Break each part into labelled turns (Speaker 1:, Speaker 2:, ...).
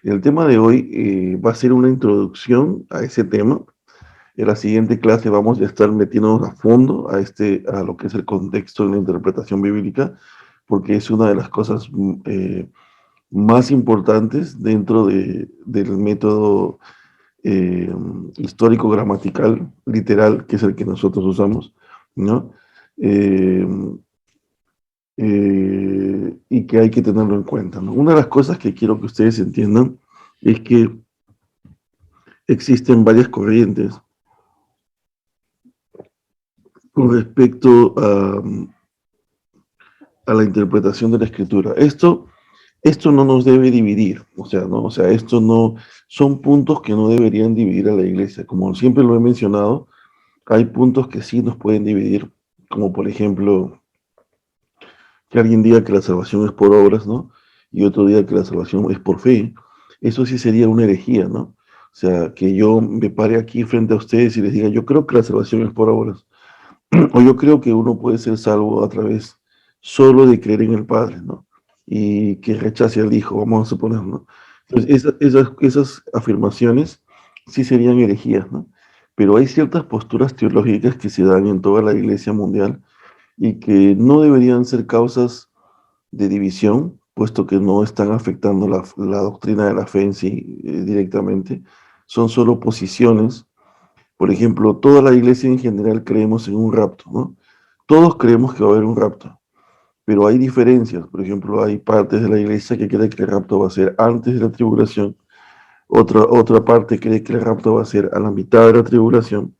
Speaker 1: El tema de hoy va a ser una introducción a ese tema. En la siguiente clase vamos a estar metiéndonos a fondo a lo que es el contexto de la interpretación bíblica, porque es una de las cosas más importantes dentro del método eh, histórico-gramatical, literal, que es el que nosotros usamos, ¿no? Eh, y que hay que tenerlo en cuenta, ¿no? Una de las cosas que quiero que ustedes entiendan es que existen varias corrientes con respecto a la interpretación de la escritura. Esto no nos debe dividir, o sea, ¿no? O sea, esto no son puntos que no deberían dividir a la iglesia. Como siempre lo he mencionado, hay puntos que sí nos pueden dividir, como por ejemplo, que alguien diga que la salvación es por obras, ¿no? Y otro diga que la salvación es por fe. Eso sí sería una herejía, ¿no? O sea, que yo me pare aquí frente a ustedes y les diga, yo creo que la salvación es por obras. O yo creo que uno puede ser salvo a través solo de creer en el Padre, ¿no? Y que rechace al Hijo, vamos a suponer, ¿no? Entonces, esas afirmaciones sí serían herejías, ¿no? Pero hay ciertas posturas teológicas que se dan en toda la iglesia mundial y que no deberían ser causas de división, puesto que no están afectando la doctrina de la fe en sí directamente. Son solo posiciones. Por ejemplo, toda la iglesia en general creemos en un rapto, ¿no? Todos creemos que va a haber un rapto, pero hay diferencias. Por ejemplo, hay partes de la iglesia que creen que el rapto va a ser antes de la tribulación, otra parte cree que el rapto va a ser a la mitad de la tribulación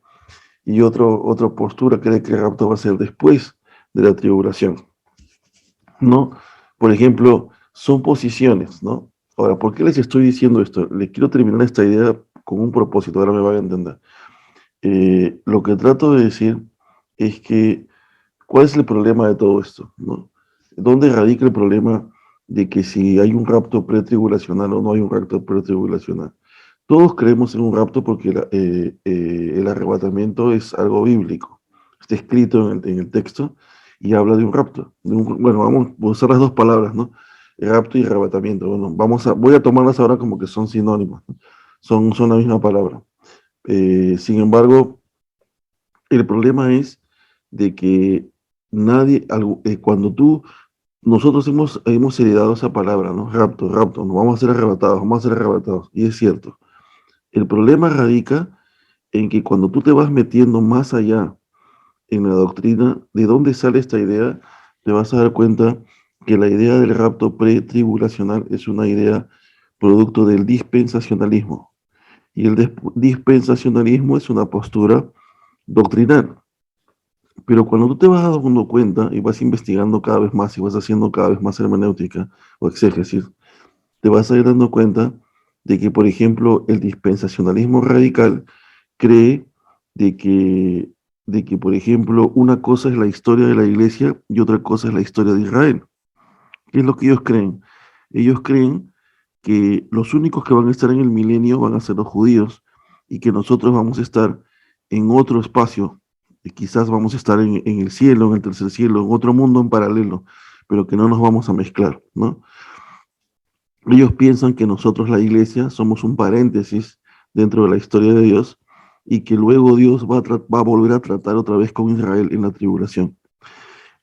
Speaker 1: y otra postura cree que el rapto va a ser después de la tribulación, ¿no? Por ejemplo, son posiciones, ¿no? Ahora, ¿por qué les estoy diciendo esto? Les quiero terminar esta idea con un propósito, ahora me van a entender. Lo que trato de decir es que, ¿cuál es el problema de todo esto? ¿No? ¿Dónde radica el problema de que si hay un rapto pretribulacional o no hay un rapto pretribulacional? Todos creemos en un rapto porque el arrebatamiento es algo bíblico. Está escrito en el texto y habla de un rapto. Bueno, vamos a usar las dos palabras, ¿no? Rapto y arrebatamiento. Bueno, voy a tomarlas ahora como que son sinónimos, ¿no? Son la misma palabra. Sin embargo, el problema es de que nosotros hemos heredado esa palabra, ¿no? Rapto, rapto, nos vamos a ser arrebatados, vamos a ser arrebatados. Y es cierto. El problema radica en que cuando tú te vas metiendo más allá en la doctrina, ¿de dónde sale esta idea? Te vas a dar cuenta que la idea del rapto pretribulacional es una idea producto del dispensacionalismo. Y el dispensacionalismo es una postura doctrinal. Pero cuando tú te vas dando cuenta y vas investigando cada vez más y vas haciendo cada vez más hermenéutica o exégesis, te vas a ir dando cuenta de que, por ejemplo, el dispensacionalismo radical cree de que, por ejemplo, una cosa es la historia de la iglesia y otra cosa es la historia de Israel. ¿Qué es lo que ellos creen? Ellos creen que los únicos que van a estar en el milenio van a ser los judíos y que nosotros vamos a estar en otro espacio, y quizás vamos a estar en el cielo, en el tercer cielo, en otro mundo en paralelo, pero que no nos vamos a mezclar, ¿no? Ellos piensan que nosotros, la iglesia, somos un paréntesis dentro de la historia de Dios y que luego Dios va a volver a tratar otra vez con Israel en la tribulación.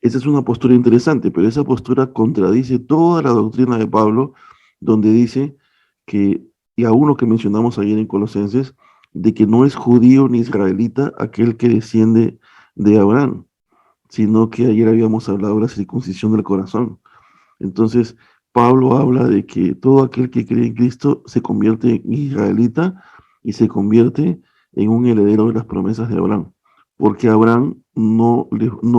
Speaker 1: Esa es una postura interesante, pero esa postura contradice toda la doctrina de Pablo, donde dice que, y a uno que mencionamos ayer en Colosenses, de que no es judío ni israelita aquel que desciende de Abraham, sino que ayer habíamos hablado de la circuncisión del corazón. Entonces, Pablo habla de que todo aquel que cree en Cristo se convierte en israelita y se convierte en un heredero de las promesas de Abraham, porque Abraham no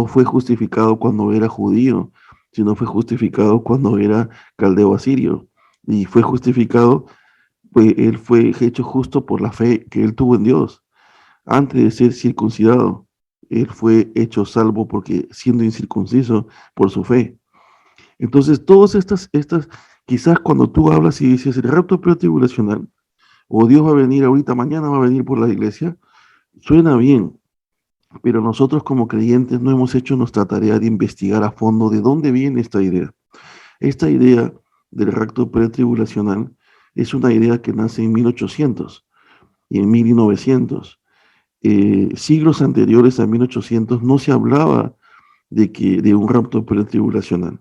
Speaker 1: fue justificado cuando era judío, sino fue justificado cuando era caldeo asirio, y fue justificado, pues él fue hecho justo por la fe que él tuvo en Dios, antes de ser circuncidado. Él fue hecho salvo porque siendo incircunciso por su fe. Entonces, todas quizás cuando tú hablas y dices el rapto pretribulacional, o Dios va a venir ahorita, mañana va a venir por la iglesia, suena bien, pero nosotros como creyentes no hemos hecho nuestra tarea de investigar a fondo de dónde viene esta idea. Esta idea del rapto pretribulacional es una idea que nace en 1800 y en 1900. Siglos anteriores a 1800 no se hablaba de un rapto pretribulacional.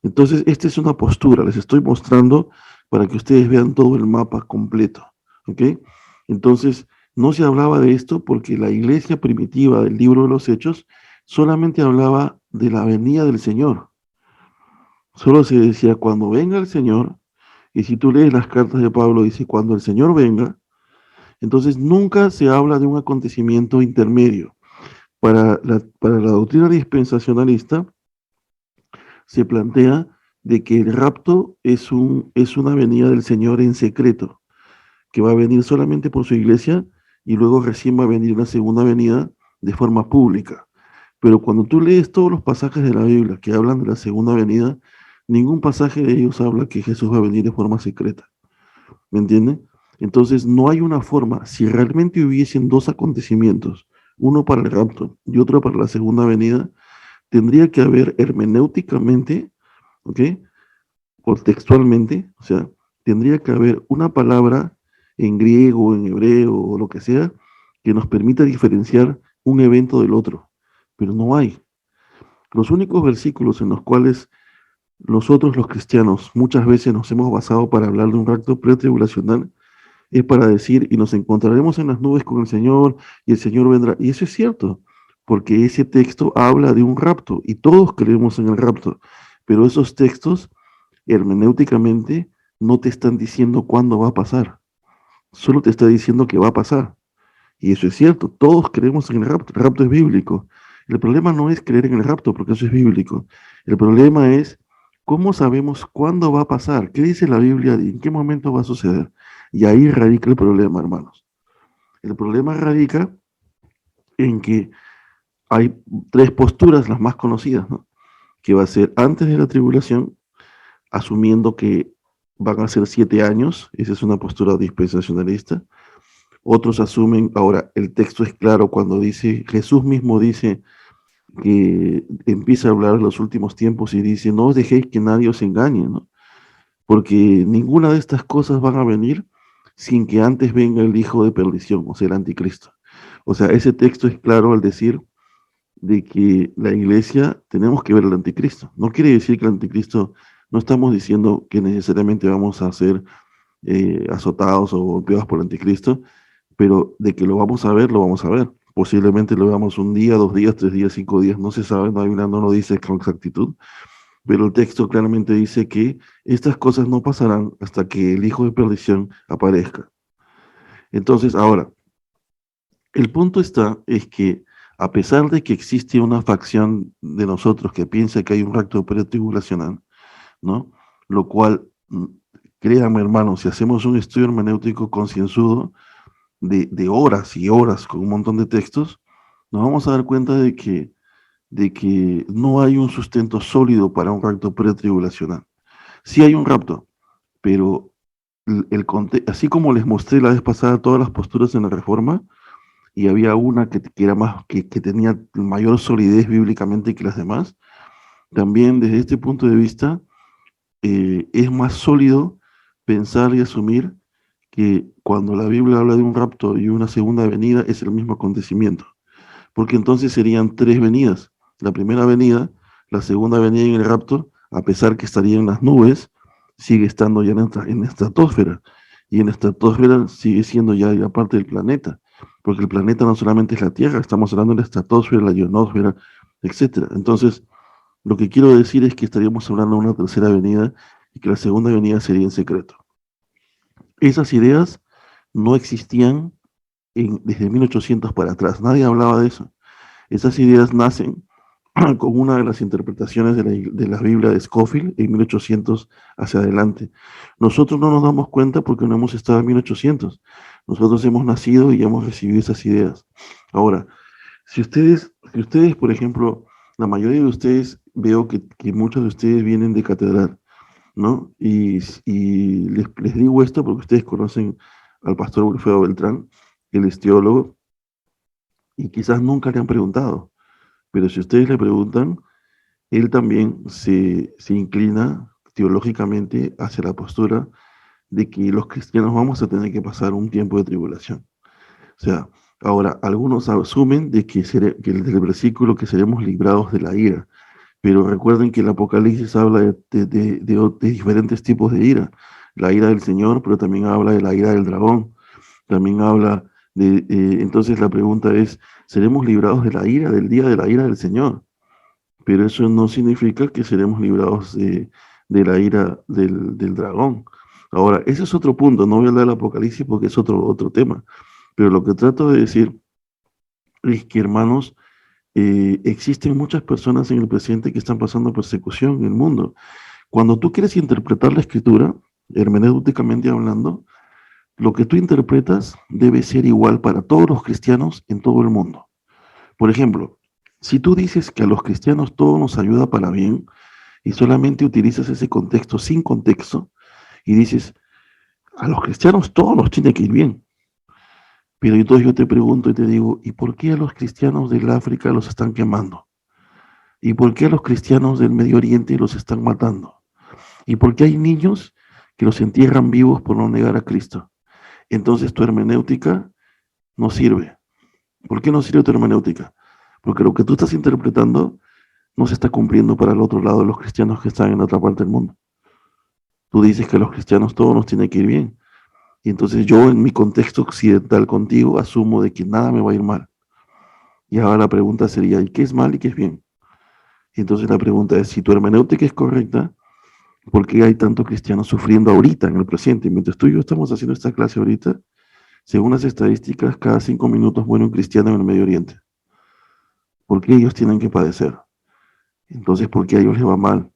Speaker 1: Entonces, esta es una postura, les estoy mostrando para que ustedes vean todo el mapa completo, ¿ok? Entonces, no se hablaba de esto porque la iglesia primitiva del libro de los Hechos solamente hablaba de la venida del Señor. Solo se decía cuando venga el Señor, y si tú lees las cartas de Pablo, dice cuando el Señor venga, entonces nunca se habla de un acontecimiento intermedio. Para la doctrina dispensacionalista se plantea de que el rapto es una venida del Señor en secreto, que va a venir solamente por su iglesia y luego recién va a venir una segunda venida de forma pública. Pero cuando tú lees todos los pasajes de la Biblia que hablan de la segunda venida, ningún pasaje de ellos habla que Jesús va a venir de forma secreta. ¿Me entienden? Entonces no hay una forma, si realmente hubiesen dos acontecimientos, uno para el rapto y otro para la segunda venida, tendría que haber hermenéuticamente, ¿ok? O textualmente, o sea, tendría que haber una palabra en griego, en hebreo o lo que sea, que nos permita diferenciar un evento del otro, pero no hay. Los únicos versículos en los cuales nosotros los cristianos muchas veces nos hemos basado para hablar de un rapto pretribulacional es para decir, y nos encontraremos en las nubes con el Señor, y el Señor vendrá. Y eso es cierto, porque ese texto habla de un rapto, y todos creemos en el rapto, pero esos textos, hermenéuticamente, no te están diciendo cuándo va a pasar, solo te está diciendo que va a pasar. Y eso es cierto, todos creemos en el rapto es bíblico. El problema no es creer en el rapto, porque eso es bíblico. El problema es cómo sabemos cuándo va a pasar, qué dice la Biblia y en qué momento va a suceder. Y ahí radica el problema, hermanos. El problema radica en que hay tres posturas, las más conocidas, ¿no? Que va a ser antes de la tribulación, asumiendo que van a ser 7 años, esa es una postura dispensacionalista. Otros asumen, ahora el texto es claro cuando dice, Jesús mismo dice que empieza a hablar de los últimos tiempos y dice, no os dejéis que nadie os engañe, ¿no? Porque ninguna de estas cosas van a venir sin que antes venga el hijo de perdición, o sea, el anticristo. O sea, ese texto es claro al decir de que la iglesia tenemos que ver al anticristo. No quiere decir que el anticristo, no estamos diciendo que necesariamente vamos a ser azotados o golpeados por el anticristo, pero de que lo vamos a ver, lo vamos a ver. Posiblemente lo veamos un día, 2 días, 3 días, 5 días, no se sabe, la Biblia no lo dice con exactitud, pero el texto claramente dice que estas cosas no pasarán hasta que el hijo de perdición aparezca. Entonces, ahora, el punto está es que a pesar de que existe una facción de nosotros que piensa que hay un rapto pretribulacional, ¿no? Lo cual, créanme hermanos, si hacemos un estudio hermenéutico concienzudo de horas y horas con un montón de textos, nos vamos a dar cuenta de que no hay un sustento sólido para un rapto pretribulacional. Sí hay un rapto, pero así como les mostré la vez pasada todas las posturas en la Reforma, y había una que era más, que tenía mayor solidez bíblicamente que las demás, también desde este punto de vista es más sólido pensar y asumir que cuando la Biblia habla de un rapto y una segunda venida es el mismo acontecimiento, porque entonces serían tres venidas. La primera venida, la segunda venida en el rapto, a pesar que estaría en las nubes, sigue estando ya en la estratosfera, y en la estratosfera sigue siendo ya la parte del planeta, porque el planeta no solamente es la Tierra, estamos hablando de la estratosfera, la ionosfera, etcétera. Entonces, lo que quiero decir es que estaríamos hablando de una tercera venida y que la segunda venida sería en secreto. Esas ideas no existían desde 1800 para atrás, nadie hablaba de eso. Esas ideas nacen con una de las interpretaciones de la Biblia de Scofield en 1800 hacia adelante. Nosotros no nos damos cuenta porque no hemos estado en 1800. Nosotros hemos nacido y hemos recibido esas ideas. Ahora, si ustedes, por ejemplo, la mayoría de ustedes, veo que muchos de ustedes vienen de catedral, ¿no? Y les digo esto porque ustedes conocen al pastor Wilfredo Beltrán, él es teólogo, y quizás nunca le han preguntado, pero si ustedes le preguntan, él también se inclina teológicamente hacia la postura de que los cristianos vamos a tener que pasar un tiempo de tribulación. O sea, ahora, algunos asumen de que, del versículo que seremos librados de la ira, pero recuerden que el Apocalipsis habla de diferentes tipos de ira. La ira del Señor, pero también habla de la ira del dragón. También habla entonces la pregunta es, ¿seremos librados de la ira, del día de la ira del Señor? Pero eso no significa que seremos librados de la ira del dragón. Ahora, ese es otro punto, no voy a hablar del Apocalipsis porque es otro tema, pero lo que trato de decir es que, hermanos, existen muchas personas en el presente que están pasando persecución en el mundo. Cuando tú quieres interpretar la escritura, hermenéuticamente hablando, lo que tú interpretas debe ser igual para todos los cristianos en todo el mundo. Por ejemplo, si tú dices que a los cristianos todo nos ayuda para bien y solamente utilizas ese contexto sin contexto y dices, a los cristianos todo nos tiene que ir bien. Pero entonces yo te pregunto y te digo, ¿y por qué a los cristianos del África los están quemando? ¿Y por qué a los cristianos del Medio Oriente los están matando? ¿Y por qué hay niños que los entierran vivos por no negar a Cristo? Entonces tu hermenéutica no sirve. ¿Por qué no sirve tu hermenéutica? Porque lo que tú estás interpretando no se está cumpliendo para el otro lado de los cristianos que están en otra parte del mundo. Tú dices que a los cristianos todo nos tiene que ir bien. Y entonces yo en mi contexto occidental contigo asumo de que nada me va a ir mal. Y ahora la pregunta sería, ¿y qué es mal y qué es bien? Y entonces la pregunta es, si tu hermenéutica es correcta, ¿por qué hay tantos cristianos sufriendo ahorita, en el presente? Mientras tú y yo estamos haciendo esta clase ahorita, según las estadísticas, cada 5 minutos muere un cristiano en el Medio Oriente. ¿Por qué ellos tienen que padecer? Entonces, ¿por qué a ellos les va mal?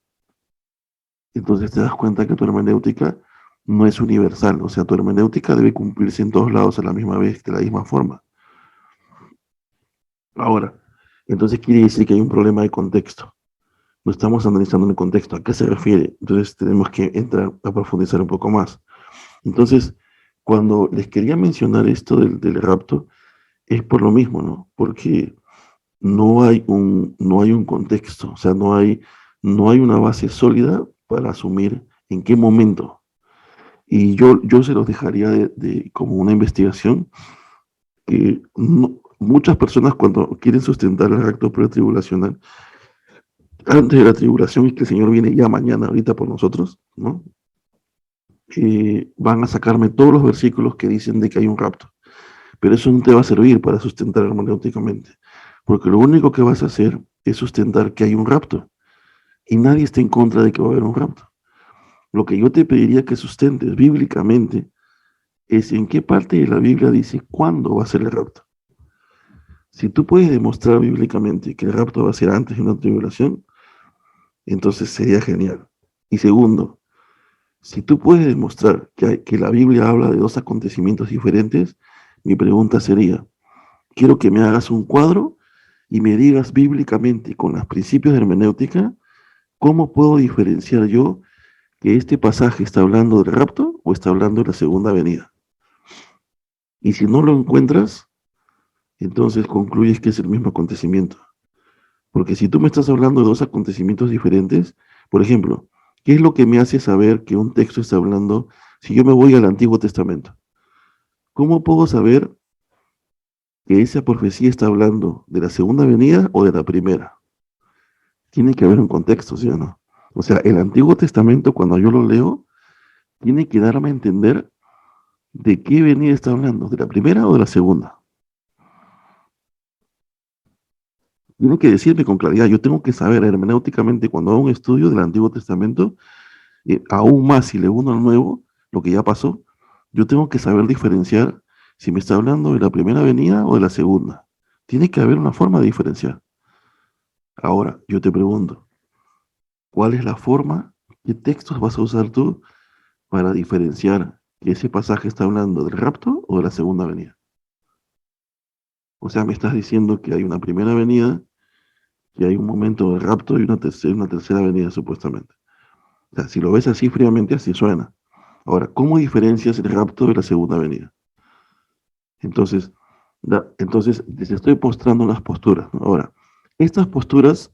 Speaker 1: Entonces te das cuenta que tu hermenéutica no es universal. O sea, tu hermenéutica debe cumplirse en todos lados a la misma vez, de la misma forma. Ahora, entonces quiere decir que hay un problema de contexto. No estamos analizando el contexto. ¿A qué se refiere? Entonces tenemos que entrar a profundizar un poco más. Entonces, cuando les quería mencionar esto del rapto, es por lo mismo, ¿no? Porque no hay un contexto, o sea, no hay una base sólida para asumir en qué momento. Y yo se los dejaría como una investigación que muchas personas cuando quieren sustentar el rapto pretribulacional, antes de la tribulación y que el Señor viene ya mañana, ahorita por nosotros, ¿no? Van a sacarme todos los versículos que dicen de que hay un rapto. Pero eso no te va a servir para sustentar hermenéuticamente, porque lo único que vas a hacer es sustentar que hay un rapto, y nadie está en contra de que va a haber un rapto. Lo que yo te pediría que sustentes bíblicamente es en qué parte de la Biblia dice cuándo va a ser el rapto. Si tú puedes demostrar bíblicamente que el rapto va a ser antes de una tribulación, entonces sería genial. Y segundo, si tú puedes demostrar que la Biblia habla de dos acontecimientos diferentes, mi pregunta sería, quiero que me hagas un cuadro y me digas bíblicamente con los principios de hermenéutica cómo puedo diferenciar yo que este pasaje está hablando del rapto o está hablando de la segunda venida. Y si no lo encuentras, entonces concluyes que es el mismo acontecimiento. Porque si tú me estás hablando de dos acontecimientos diferentes, por ejemplo, ¿qué es lo que me hace saber que un texto está hablando si yo me voy al Antiguo Testamento? ¿Cómo puedo saber que esa profecía está hablando de la segunda venida o de la primera? Tiene que haber un contexto, ¿sí o no? O sea, el Antiguo Testamento, cuando yo lo leo, tiene que darme a entender de qué venida está hablando, de la primera o de la segunda. Tiene que decirme con claridad, yo tengo que saber hermenéuticamente cuando hago un estudio del Antiguo Testamento, aún más si le uno al nuevo, lo que ya pasó, yo tengo que saber diferenciar si me está hablando de la primera venida o de la segunda. Tiene que haber una forma de diferenciar. Ahora, yo te pregunto, ¿cuál es la forma? ¿Qué textos vas a usar tú para diferenciar que ese pasaje está hablando del rapto o de la segunda venida? O sea, me estás diciendo que hay una primera venida, que hay un momento de rapto y una tercera venida supuestamente. O sea, si lo ves así fríamente, así suena. Ahora, ¿cómo diferencias el rapto de la segunda venida? Entonces, entonces les estoy postrando las posturas, ¿no? Ahora, estas posturas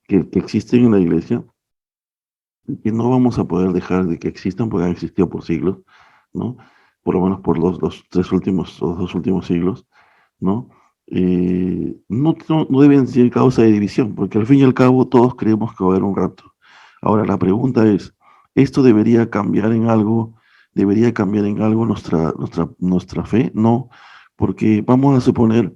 Speaker 1: que existen en la iglesia, que no vamos a poder dejar de que existan porque han existido por siglos, ¿no? Por lo menos por los tres últimos, o 2 últimos siglos, ¿no? No deben ser causa de división, porque al fin y al cabo todos creemos que va a haber un rapto. Ahora, la pregunta es, ¿esto debería cambiar en algo? ¿Debería cambiar en algo nuestra fe? No, porque vamos a suponer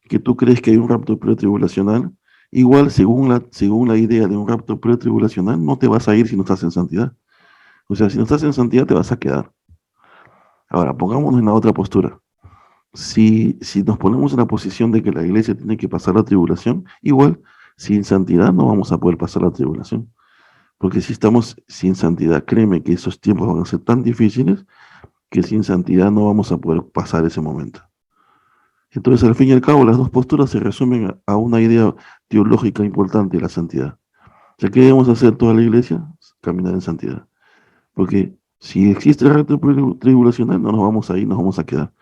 Speaker 1: que tú crees que hay un rapto pretribulacional. Igual, según la idea de un rapto pretribulacional, no te vas a ir si no estás en santidad. O sea, si no estás en santidad, te vas a quedar. Ahora, pongámonos en la otra postura. Si nos ponemos en la posición de que la iglesia tiene que pasar la tribulación, igual, sin santidad no vamos a poder pasar la tribulación. Porque si estamos sin santidad, créeme que esos tiempos van a ser tan difíciles que sin santidad no vamos a poder pasar ese momento. Entonces, al fin y al cabo, las dos posturas se resumen a una idea teológica importante, la santidad. O sea, ¿qué debemos hacer toda la iglesia? Caminar en santidad. Porque si existe el rapto tribulacional, no nos vamos a ir, nos vamos a quedar.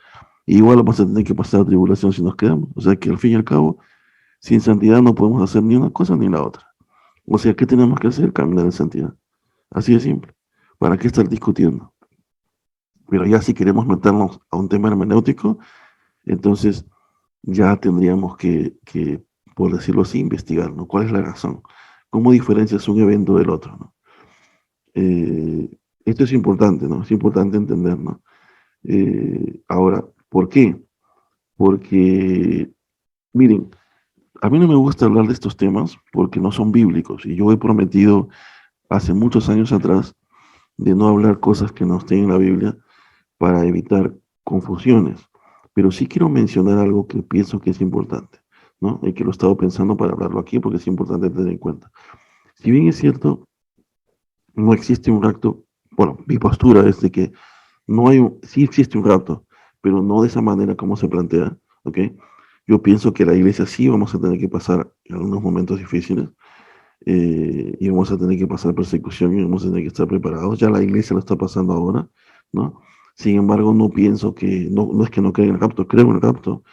Speaker 1: Y igual vamos a tener que pasar la tribulación si nos quedamos. O sea que al fin y al cabo, sin santidad no podemos hacer ni una cosa ni la otra. O sea, ¿qué tenemos que hacer? Caminar en santidad. Así de simple. ¿Para qué estar discutiendo? Pero ya si queremos meternos a un tema hermenéutico, entonces ya tendríamos que, por decirlo así, investigar, ¿no? ¿Cuál es la razón? ¿Cómo diferencias un evento del otro, ¿no? Eh, Esto es importante, ¿no? Es importante entender, ¿no? Ahora, ¿por qué? Porque, miren, a mí no me gusta hablar de estos temas porque no son bíblicos y yo he prometido hace muchos años atrás de no hablar cosas que no estén en la Biblia para evitar confusiones. Pero sí quiero mencionar algo que pienso que es importante, ¿no? Y que lo he estado pensando para hablarlo aquí porque es importante tener en cuenta. Si bien es cierto, no existe un rapto, bueno, mi postura es de que sí existe un rapto, pero no de esa manera como se plantea, ¿ok? Yo pienso que la iglesia sí vamos a tener que pasar algunos momentos difíciles y vamos a tener que pasar persecución y vamos a tener que estar preparados. Ya la iglesia lo está pasando ahora, ¿no? Sin embargo, no pienso que, no es que no crea en el rapto, creo en el rapto,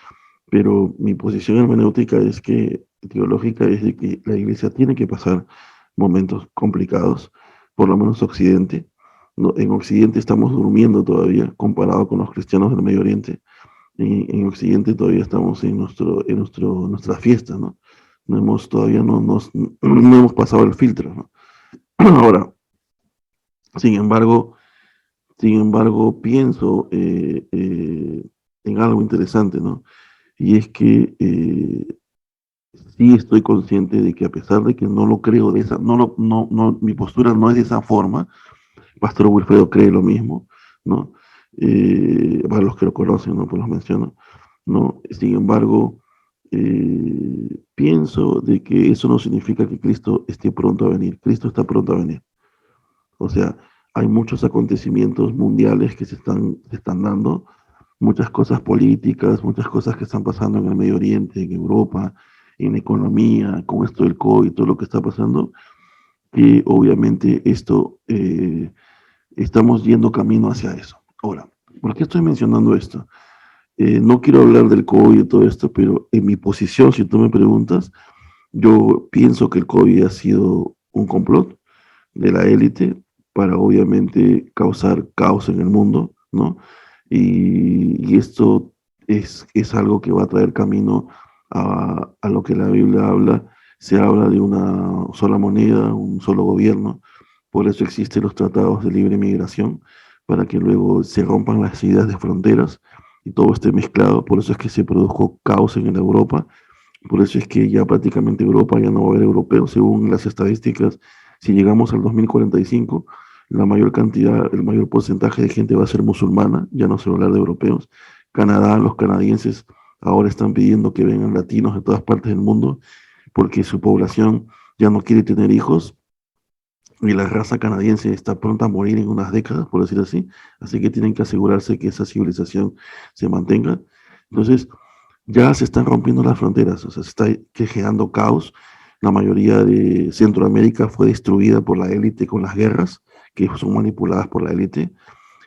Speaker 1: pero mi posición hermenéutica es que, teológica, es de que la iglesia tiene que pasar momentos complicados, por lo menos Occidente. No, en Occidente estamos durmiendo todavía comparado con los cristianos del Medio Oriente. En Occidente todavía estamos nuestra fiesta, ¿no? Todavía no hemos pasado el filtro, ¿no? Ahora, sin embargo, pienso en algo interesante, ¿no? Y es que sí estoy consciente de que a pesar de que no lo creo de esa, mi postura no es de esa forma. Pastor Wilfredo cree lo mismo, ¿no? Para los que lo conocen, ¿no? Pues los menciono, ¿no? Sin embargo, pienso de que eso no significa que Cristo esté pronto a venir. Cristo está pronto a venir. O sea, hay muchos acontecimientos mundiales que se están dando, muchas cosas políticas, muchas cosas que están pasando en el Medio Oriente, en Europa, en economía, con esto del COVID, todo lo que está pasando, que obviamente estamos yendo camino hacia eso. Ahora, ¿por qué estoy mencionando esto? No quiero hablar del COVID y todo esto, pero en mi posición, si tú me preguntas, yo pienso que el COVID ha sido un complot de la élite para obviamente causar caos en el mundo, ¿no? Y esto es algo que va a traer camino a lo que la Biblia habla. Se habla de una sola moneda, un solo gobierno. Por eso existen los tratados de libre migración, para que luego se rompan las ideas de fronteras y todo esté mezclado. Por eso es que se produjo caos en Europa. Por eso es que ya prácticamente Europa ya no va a haber europeos. Según las estadísticas, si llegamos al 2045, la mayor cantidad, el mayor porcentaje de gente va a ser musulmana, ya no se va a hablar de europeos. Canadá, los canadienses ahora están pidiendo que vengan latinos de todas partes del mundo porque su población ya no quiere tener hijos y la raza canadiense está pronta a morir en unas décadas, por decir así que tienen que asegurarse que esa civilización se mantenga. Entonces, ya se están rompiendo las fronteras, o sea, se está generando caos. La mayoría de Centroamérica fue destruida por la élite con las guerras, que son manipuladas por la élite,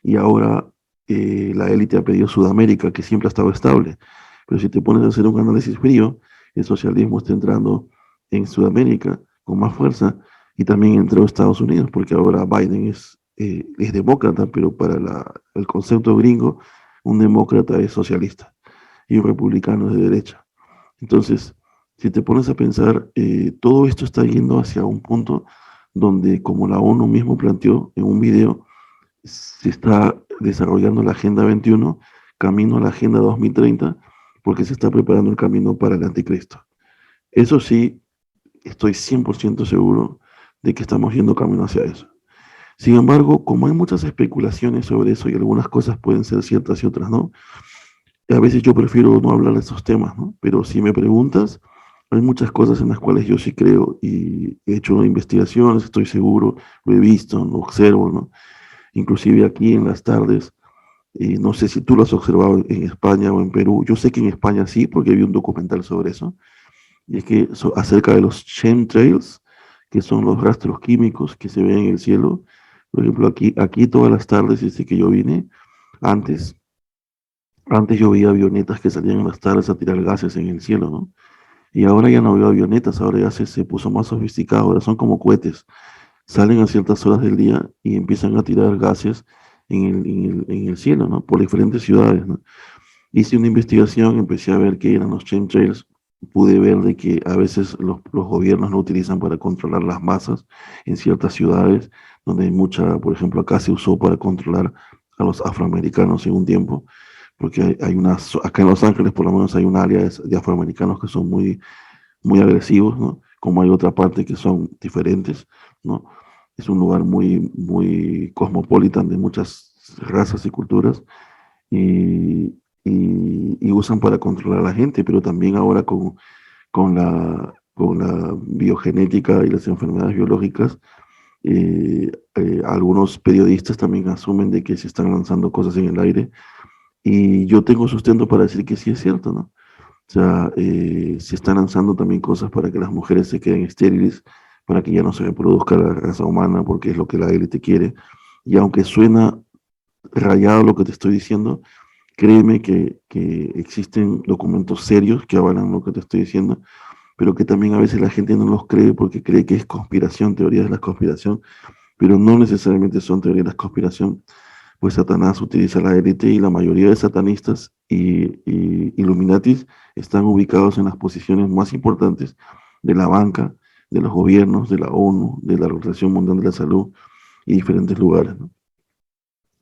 Speaker 1: y ahora la élite ha pedido Sudamérica, que siempre ha estado estable. Pero si te pones a hacer un análisis frío, el socialismo está entrando en Sudamérica con más fuerza y también entró Estados Unidos, porque ahora Biden es demócrata, pero para el concepto gringo, un demócrata es socialista y un republicano es de derecha. Entonces, si te pones a pensar, todo esto está yendo hacia un punto donde, como la ONU mismo planteó en un video, se está desarrollando la Agenda 21 camino a la Agenda 2030 porque se está preparando el camino para el anticristo. Eso sí, estoy 100% seguro de que estamos yendo camino hacia eso. Sin embargo, como hay muchas especulaciones sobre eso y algunas cosas pueden ser ciertas y otras no, a veces yo prefiero no hablar de esos temas, ¿no? Pero si me preguntas, hay muchas cosas en las cuales yo sí creo y he hecho investigaciones, estoy seguro, lo he visto, lo observo, ¿no? Inclusive aquí en las tardes, no sé si tú lo has observado en España o en Perú, yo sé que en España sí, porque vi un documental sobre eso, y es que acerca de los chemtrails, que son los rastros químicos que se ven en el cielo. Por ejemplo, aquí todas las tardes, desde que yo vine, antes, antes yo veía avionetas que salían en las tardes a tirar gases en el cielo, ¿no? Y ahora ya no veo avionetas, ahora ya se puso más sofisticado, ahora son como cohetes. Salen a ciertas horas del día y empiezan a tirar gases en el cielo, ¿no? Por diferentes ciudades, ¿no? Hice una investigación, empecé a ver qué eran los chemtrails, pude ver de que a veces los gobiernos lo utilizan para controlar las masas en ciertas ciudades, donde hay mucha, por ejemplo, acá se usó para controlar a los afroamericanos en un tiempo, porque acá en Los Ángeles por lo menos hay un área de afroamericanos que son muy agresivos, ¿no? Como hay otra parte que son diferentes, ¿no? Es un lugar muy cosmopolitan de muchas razas y culturas y, y usan para controlar a la gente, pero también ahora con la biogenética y las enfermedades biológicas, algunos periodistas también asumen de que se están lanzando cosas en el aire y yo tengo sustento para decir que sí es cierto, ¿no? O sea, se están lanzando también cosas para que las mujeres se queden estériles, para que ya no se reproduzca la raza humana, porque es lo que la élite quiere. Y aunque suena rayado lo que te estoy diciendo, créeme que existen documentos serios que avalan lo que te estoy diciendo, pero que también a veces la gente no los cree porque cree que es conspiración, teorías de la conspiración, pero no necesariamente son teorías de la conspiración, pues Satanás utiliza la élite y la mayoría de satanistas y Illuminatis están ubicados en las posiciones más importantes de la banca, de los gobiernos, de la ONU, de la Organización Mundial de la Salud y diferentes lugares, ¿no?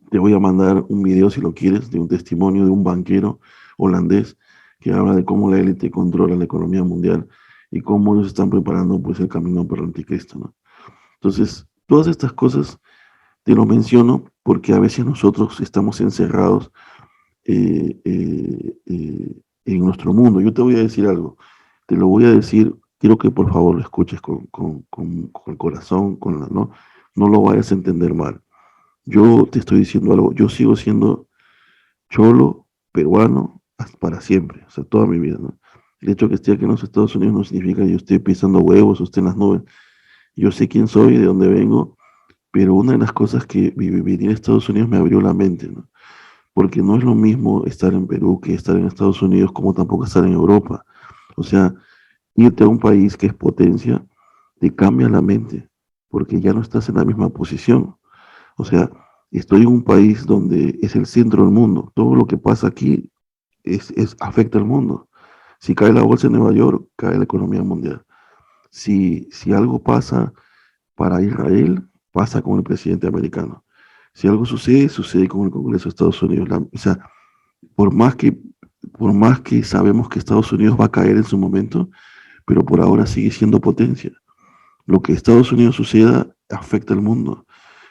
Speaker 1: Te voy a mandar un video, si lo quieres, de un testimonio de un banquero holandés que habla de cómo la élite controla la economía mundial y cómo ellos están preparando pues el camino para el anticristo, ¿no? Entonces, todas estas cosas te lo menciono porque a veces nosotros estamos encerrados en nuestro mundo. Yo te voy a decir algo, te lo voy a decir, quiero que por favor lo escuches con el corazón, ¿no? No lo vayas a entender mal. Yo te estoy diciendo algo, yo sigo siendo cholo, peruano, hasta para siempre, o sea, toda mi vida, ¿no? El hecho que esté aquí en los Estados Unidos no significa que yo esté pisando huevos o esté en las nubes. Yo sé quién soy, de dónde vengo, pero una de las cosas que vivir en Estados Unidos me abrió la mente, ¿no? Porque no es lo mismo estar en Perú que estar en Estados Unidos, como tampoco estar en Europa. O sea, irte a un país que es potencia te cambia la mente, porque ya no estás en la misma posición. O sea, estoy en un país donde es el centro del mundo. Todo lo que pasa aquí afecta al mundo. Si cae la bolsa en Nueva York, cae la economía mundial. Si algo pasa para Israel, pasa con el presidente americano. Si algo sucede, sucede con el Congreso de Estados Unidos. O sea, por más que, por más que sabemos que Estados Unidos va a caer en su momento, pero por ahora sigue siendo potencia. Lo que Estados Unidos suceda afecta al mundo.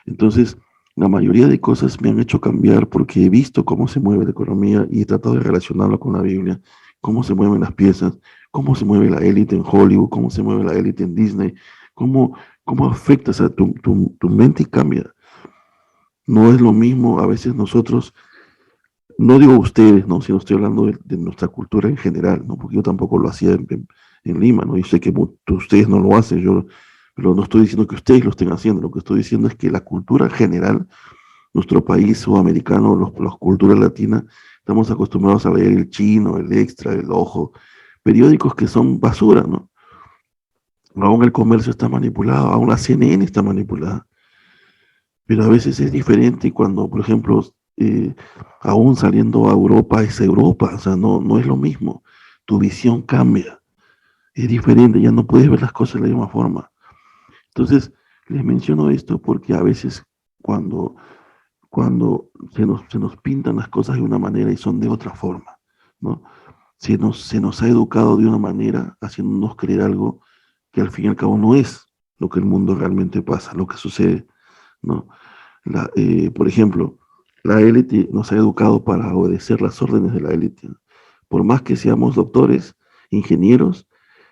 Speaker 1: Entonces, la mayoría de cosas me han hecho cambiar porque he visto cómo se mueve la economía y he tratado de relacionarlo con la Biblia, cómo se mueven las piezas, cómo se mueve la élite en Hollywood, cómo se mueve la élite en Disney, cómo afecta, o sea, tu mente cambia. No es lo mismo, a veces nosotros, no digo ustedes, ¿no? Sino estoy hablando de nuestra cultura en general, ¿no? Porque yo tampoco lo hacía en Lima, ¿no? Yo sé que ustedes no lo hacen, pero no estoy diciendo que ustedes lo estén haciendo, lo que estoy diciendo es que la cultura general, nuestro país sudamericano, las culturas latinas, estamos acostumbrados a leer el Chino, el Extra, el Ojo, periódicos que son basura, ¿no? Aún el comercio está manipulado, aún la CNN está manipulada. Pero a veces es diferente cuando, por ejemplo, aún saliendo a Europa es Europa, o sea, no es lo mismo. Tu visión cambia, es diferente, ya no puedes ver las cosas de la misma forma. Entonces, les menciono esto porque a veces cuando, cuando se nos pintan las cosas de una manera y son de otra forma, ¿no? Se nos ha educado de una manera, haciéndonos creer algo que al fin y al cabo no es lo que el mundo realmente pasa, lo que sucede, ¿no? Por ejemplo, la élite nos ha educado para obedecer las órdenes de la élite, ¿no? Por más que seamos doctores, ingenieros,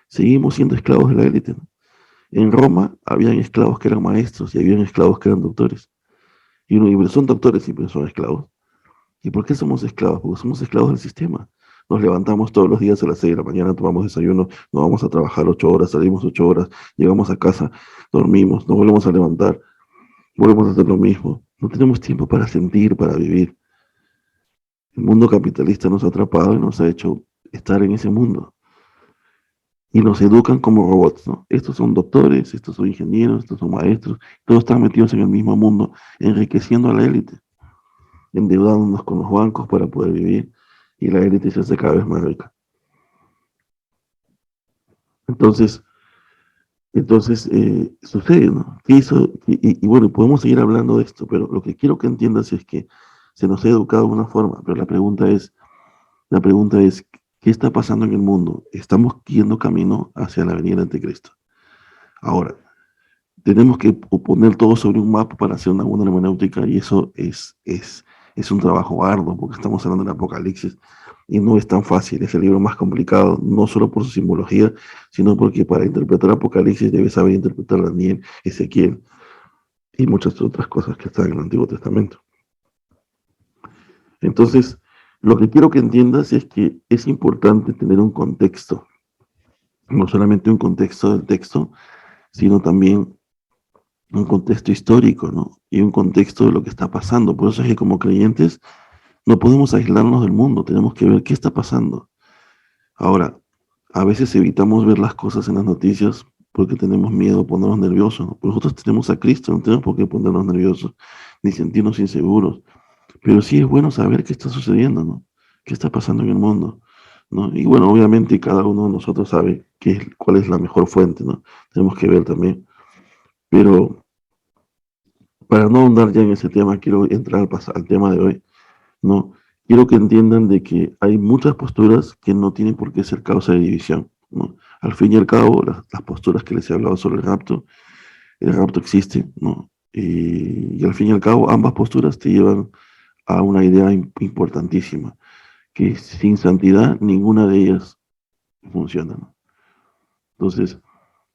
Speaker 1: seguimos siendo esclavos de la élite, ¿no? En Roma habían esclavos que eran maestros y habían esclavos que eran doctores. Y uno, son doctores y son esclavos. ¿Y por qué somos esclavos? Porque somos esclavos del sistema. Nos levantamos todos los días a las 6 de la mañana, tomamos desayuno, nos vamos a trabajar 8 horas, salimos 8 horas, llegamos a casa, dormimos, nos volvemos a levantar, volvemos a hacer lo mismo. No tenemos tiempo para sentir, para vivir. El mundo capitalista nos ha atrapado y nos ha hecho estar en ese mundo. Y nos educan como robots, ¿no? Estos son doctores, estos son ingenieros, estos son maestros, todos están metidos en el mismo mundo, enriqueciendo a la élite, endeudándonos con los bancos para poder vivir, y la élite se hace cada vez más rica. Entonces, sucede, ¿no? Y bueno, podemos seguir hablando de esto, pero lo que quiero que entiendas es que se nos ha educado de una forma, pero la pregunta es, ¿qué está pasando en el mundo? Estamos yendo camino hacia la venida del anticristo. Ahora, tenemos que poner todo sobre un mapa para hacer una buena hermenéutica y eso es un trabajo arduo porque estamos hablando del Apocalipsis y no es tan fácil, es el libro más complicado, no solo por su simbología, sino porque para interpretar Apocalipsis debes saber interpretar Daniel, Ezequiel y muchas otras cosas que están en el Antiguo Testamento. Entonces, lo que quiero que entiendas es que es importante tener un contexto, no solamente un contexto del texto, sino también un contexto histórico, ¿no? Y un contexto de lo que está pasando. Por eso es que como creyentes no podemos aislarnos del mundo, tenemos que ver qué está pasando. Ahora, a veces evitamos ver las cosas en las noticias porque tenemos miedo a ponernos nerviosos, ¿no? Pero nosotros tenemos a Cristo, no tenemos por qué ponernos nerviosos ni sentirnos inseguros. Pero sí es bueno saber qué está sucediendo, ¿no? ¿Qué está pasando en el mundo? ¿No? Y bueno, obviamente cada uno de nosotros sabe cuál es la mejor fuente, ¿no? Tenemos que ver también. Pero para no ahondar ya en ese tema, quiero entrar al tema de hoy, ¿no? Quiero que entiendan de que hay muchas posturas que no tienen por qué ser causa de división, ¿no? Al fin y al cabo, las posturas que les he hablado sobre el rapto existe, ¿no? Y al fin y al cabo, ambas posturas te llevan a una idea importantísima, que sin santidad ninguna de ellas funciona, ¿no? Entonces,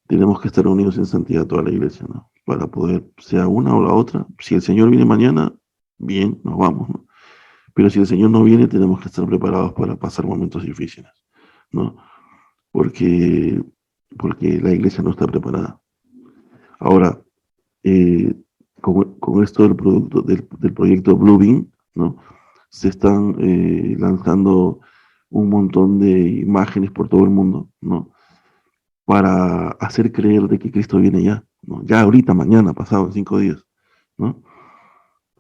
Speaker 1: tenemos que estar unidos en santidad toda la iglesia, ¿no? Para poder, sea una o la otra. Si el Señor viene mañana, bien, nos vamos, ¿no? Pero si el Señor no viene, tenemos que estar preparados para pasar momentos difíciles, ¿no? Porque, porque la iglesia no está preparada. Ahora, eh, con esto del proyecto Bluebeam, ¿no? Se están lanzando un montón de imágenes por todo el mundo, ¿no? Para hacer creer de que Cristo viene ya, ¿no? Ya ahorita, mañana, pasado, en 5 días, ¿no?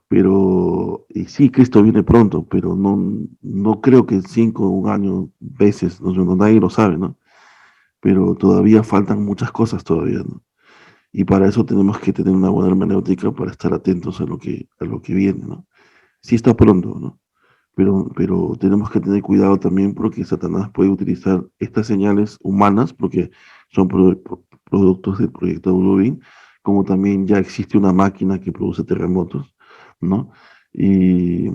Speaker 1: Pero, y sí, Cristo viene pronto, pero no creo que en 5 años, veces, nadie lo sabe, ¿no? Pero todavía faltan muchas cosas todavía, ¿no? Y para eso tenemos que tener una buena hermenéutica para estar atentos a lo que viene, ¿no? Sí está pronto, ¿no? Pero tenemos que tener cuidado también porque Satanás puede utilizar estas señales humanas, porque son productos del proyecto Bluebeam, como también ya existe una máquina que produce terremotos, ¿no? Y,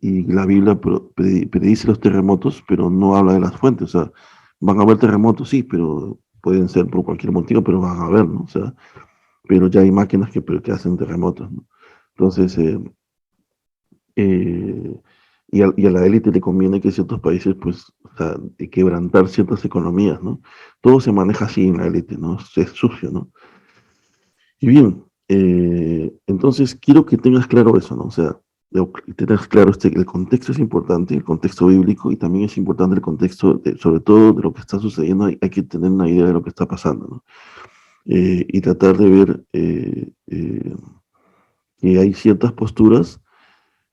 Speaker 1: y la Biblia predice los terremotos, pero no habla de las fuentes, o sea, van a haber terremotos, sí, pero pueden ser por cualquier motivo, pero van a haber, ¿no? O sea, pero ya hay máquinas que hacen terremotos, ¿no? Entonces, eh, y a la élite le conviene que ciertos países, pues, o sea, de quebrantar ciertas economías, ¿no? Todo se maneja así en la élite, ¿no? Es sucio, ¿no? Y bien, entonces quiero que tengas claro eso, ¿no? O sea, tengas claro el contexto es importante, el contexto bíblico, y también es importante el contexto, sobre todo de lo que está sucediendo, hay que tener una idea de lo que está pasando, ¿no? Y tratar de ver que hay ciertas posturas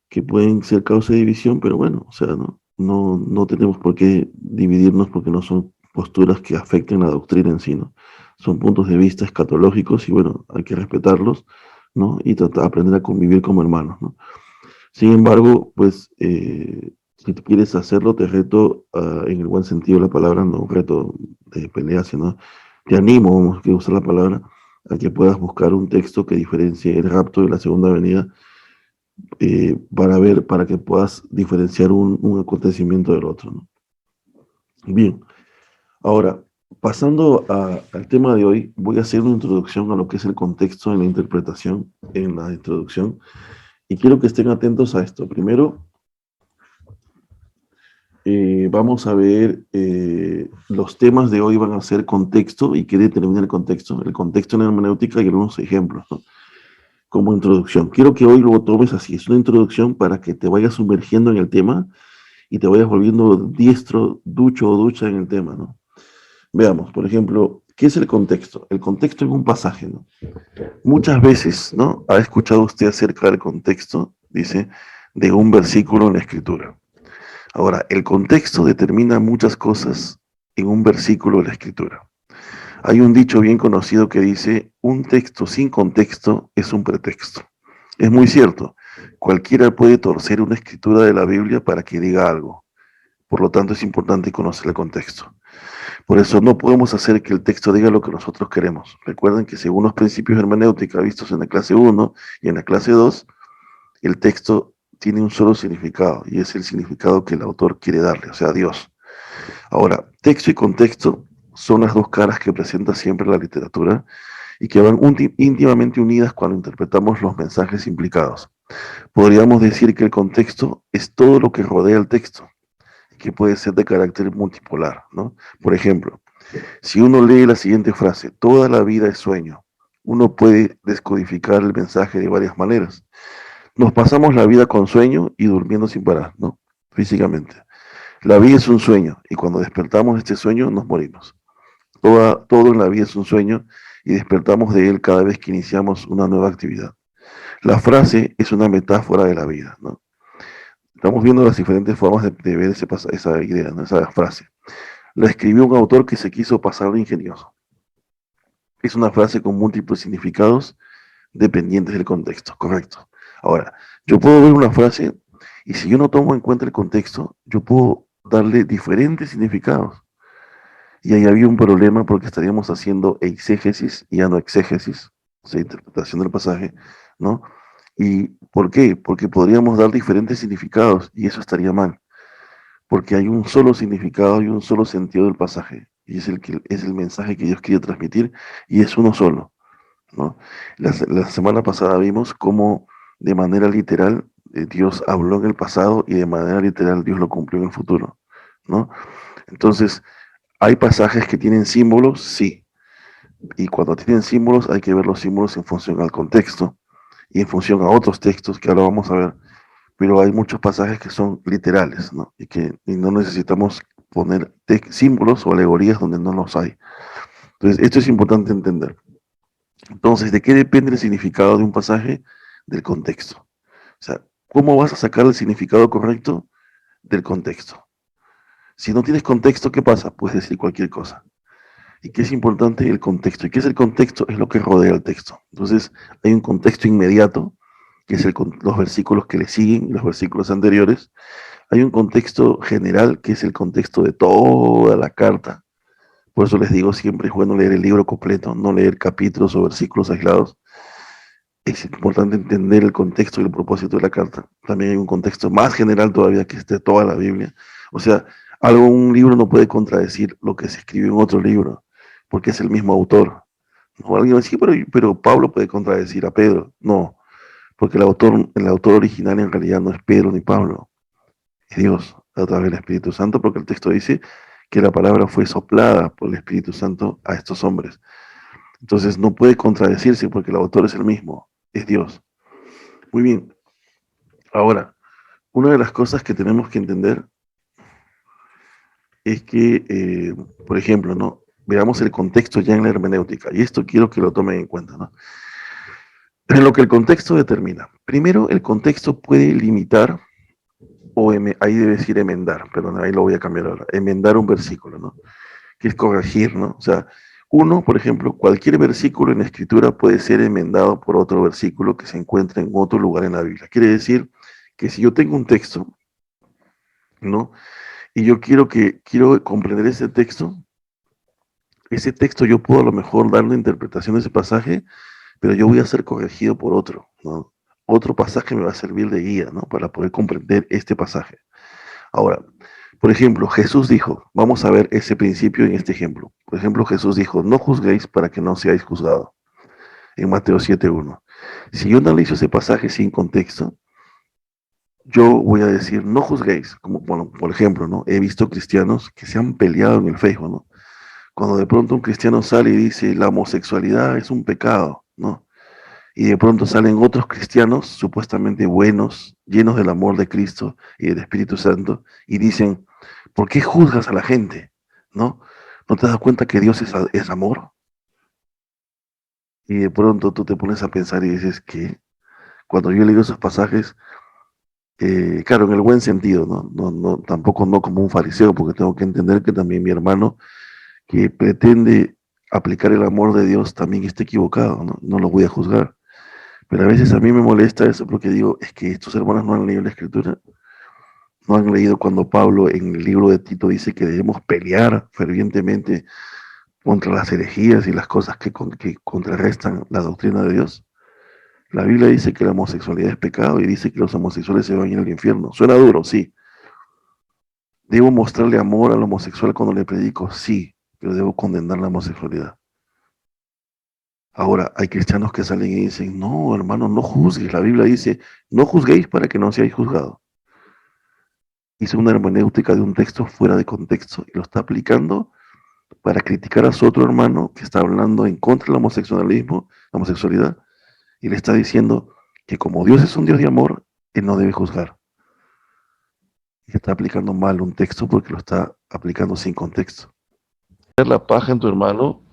Speaker 1: que pueden ser causa de división, pero bueno, o sea, no tenemos por qué dividirnos porque no son posturas que afecten la doctrina en sí, ¿no? Son puntos de vista escatológicos y bueno, hay que respetarlos, ¿no? Y tratar de aprender a convivir como hermanos, ¿no? Sin embargo, pues, si tú quieres hacerlo, te reto, en el buen sentido de la palabra, no un reto de pelea, sino te animo, vamos a usar la palabra, a que puedas buscar un texto que diferencie el rapto de la segunda venida, para que puedas diferenciar un acontecimiento del otro, ¿no? Bien, ahora, pasando al tema de hoy, voy a hacer una introducción a lo que es el contexto en la interpretación, en la introducción, y quiero que estén atentos a esto. Primero, vamos a ver, los temas de hoy van a ser contexto y qué determina el contexto en la hermenéutica y algunos ejemplos, ¿no? Como introducción. Quiero que hoy lo tomes así, es una introducción para que te vayas sumergiendo en el tema y te vayas volviendo diestro, ducho o ducha en el tema, ¿no? Veamos, por ejemplo, ¿qué es el contexto? El contexto es un pasaje, ¿no? Muchas veces, ¿no? ¿Ha escuchado usted acerca del contexto? Dice, de un versículo en la escritura. Ahora, el contexto determina muchas cosas en un versículo de la escritura. Hay un dicho bien conocido que dice, un texto sin contexto es un pretexto. Es muy cierto, cualquiera puede torcer una escritura de la Biblia para que diga algo. Por lo tanto, es importante conocer el contexto. Por eso no podemos hacer que el texto diga lo que nosotros queremos. Recuerden que según los principios de hermenéutica vistos en la clase 1 y en la clase 2, el texto tiene un solo significado y es el significado que el autor quiere darle, o sea, Dios. Ahora, texto y contexto son las dos caras que presenta siempre la literatura y que van íntimamente unidas cuando interpretamos los mensajes implicados. Podríamos decir que el contexto es todo lo que rodea el texto, que puede ser de carácter multipolar, ¿no? Por ejemplo, si uno lee la siguiente frase, toda la vida es sueño, uno puede descodificar el mensaje de varias maneras. Nos pasamos la vida con sueño y durmiendo sin parar, ¿no? Físicamente. La vida es un sueño y cuando despertamos de este sueño nos morimos. Todo en la vida es un sueño y despertamos de él cada vez que iniciamos una nueva actividad. La frase es una metáfora de la vida, ¿no? Estamos viendo las diferentes formas de ver esa idea, ¿no? Esa frase. La escribió un autor que se quiso pasar de ingenioso. Es una frase con múltiples significados dependientes del contexto, correcto. Ahora, yo puedo ver una frase y si yo no tomo en cuenta el contexto, yo puedo darle diferentes significados. Y ahí había un problema porque estaríamos haciendo exégesis y ya no exégesis, o sea, interpretación del pasaje, ¿no? ¿Y por qué? Porque podríamos dar diferentes significados y eso estaría mal, porque hay un solo significado y un solo sentido del pasaje, y es el mensaje que Dios quiere transmitir y es uno solo, ¿no? La semana pasada vimos cómo de manera literal Dios habló en el pasado y de manera literal Dios lo cumplió en el futuro, ¿no? Entonces, ¿hay pasajes que tienen símbolos? Sí. Y cuando tienen símbolos hay que ver los símbolos en función al contexto y en función a otros textos que ahora vamos a ver. Pero hay muchos pasajes que son literales, ¿no? Y no necesitamos poner símbolos o alegorías donde no los hay. Entonces, esto es importante entender. Entonces, ¿de qué depende el significado de un pasaje? Del contexto. O sea, ¿cómo vas a sacar el significado correcto? Del contexto. Si no tienes contexto, ¿qué pasa? Puedes decir cualquier cosa. ¿Y qué es importante? El contexto. ¿Y qué es el contexto? Es lo que rodea el texto. Entonces, hay un contexto inmediato, que es los versículos que le siguen, los versículos anteriores. Hay un contexto general, que es el contexto de toda la carta. Por eso les digo siempre es bueno leer el libro completo, no leer capítulos o versículos aislados. Es importante entender el contexto y el propósito de la carta. También hay un contexto más general todavía, que es de toda la Biblia. O sea, un libro no puede contradecir lo que se escribió en otro libro, porque es el mismo autor. ¿No? Alguien va a decir, pero Pablo puede contradecir a Pedro. No, porque el autor original en realidad no es Pedro ni Pablo, es Dios a través del Espíritu Santo, porque el texto dice que la palabra fue soplada por el Espíritu Santo a estos hombres. Entonces no puede contradecirse porque el autor es el mismo, es Dios. Muy bien, ahora, una de las cosas que tenemos que entender es que, por ejemplo, ¿no? Veamos el contexto ya en la hermenéutica, y esto quiero que lo tomen en cuenta, ¿no? En lo que el contexto determina. Primero, el contexto puede limitar o ahí debe decir enmendar, pero ahí lo voy a cambiar ahora. Enmendar un versículo, ¿no? Que es corregir, ¿no? O sea, uno, por ejemplo, cualquier versículo en la escritura puede ser enmendado por otro versículo que se encuentra en otro lugar en la Biblia. Quiere decir que si yo tengo un texto, ¿no? Y yo quiero comprender ese texto yo puedo a lo mejor dar una interpretación de ese pasaje, pero yo voy a ser corregido por otro, ¿no? Otro pasaje me va a servir de guía, ¿no? Para poder comprender este pasaje. Ahora, por ejemplo, Jesús dijo, vamos a ver ese principio en este ejemplo. Por ejemplo, Jesús dijo, no juzguéis para que no seáis juzgados, en Mateo 7:1. Si yo analizo ese pasaje sin contexto, yo voy a decir, no juzguéis, como bueno, por ejemplo, ¿no? He visto cristianos que se han peleado en el Facebook, ¿no? Cuando de pronto un cristiano sale y dice, la homosexualidad es un pecado, ¿no? Y de pronto salen otros cristianos supuestamente buenos, llenos del amor de Cristo y del Espíritu Santo, y dicen, ¿por qué juzgas a la gente? ¿No? ¿No te das cuenta que Dios es amor? Y de pronto tú te pones a pensar y dices que cuando yo leo esos pasajes, claro, en el buen sentido, ¿no? Tampoco no como un fariseo, porque tengo que entender que también mi hermano que pretende aplicar el amor de Dios también está equivocado, ¿no? No lo voy a juzgar. Pero a veces a mí me molesta eso porque digo, es que estos hermanos no han leído la escritura, no han leído cuando Pablo en el libro de Tito dice que debemos pelear fervientemente contra las herejías y las cosas que contrarrestan la doctrina de Dios. La Biblia dice que la homosexualidad es pecado y dice que los homosexuales se van a ir al infierno. Suena duro, sí. ¿Debo mostrarle amor al homosexual cuando le predico? Sí, pero debo condenar la homosexualidad. Ahora, hay cristianos que salen y dicen, no, hermano, no juzgues. La Biblia dice, no juzguéis para que no seáis juzgados. Hizo una hermenéutica de un texto fuera de contexto y lo está aplicando para criticar a su otro hermano que está hablando en contra del homosexualismo, la homosexualidad, y le está diciendo que como Dios es un Dios de amor, él no debe juzgar. Y está aplicando mal un texto porque lo está aplicando sin contexto. La paja en tu hermano,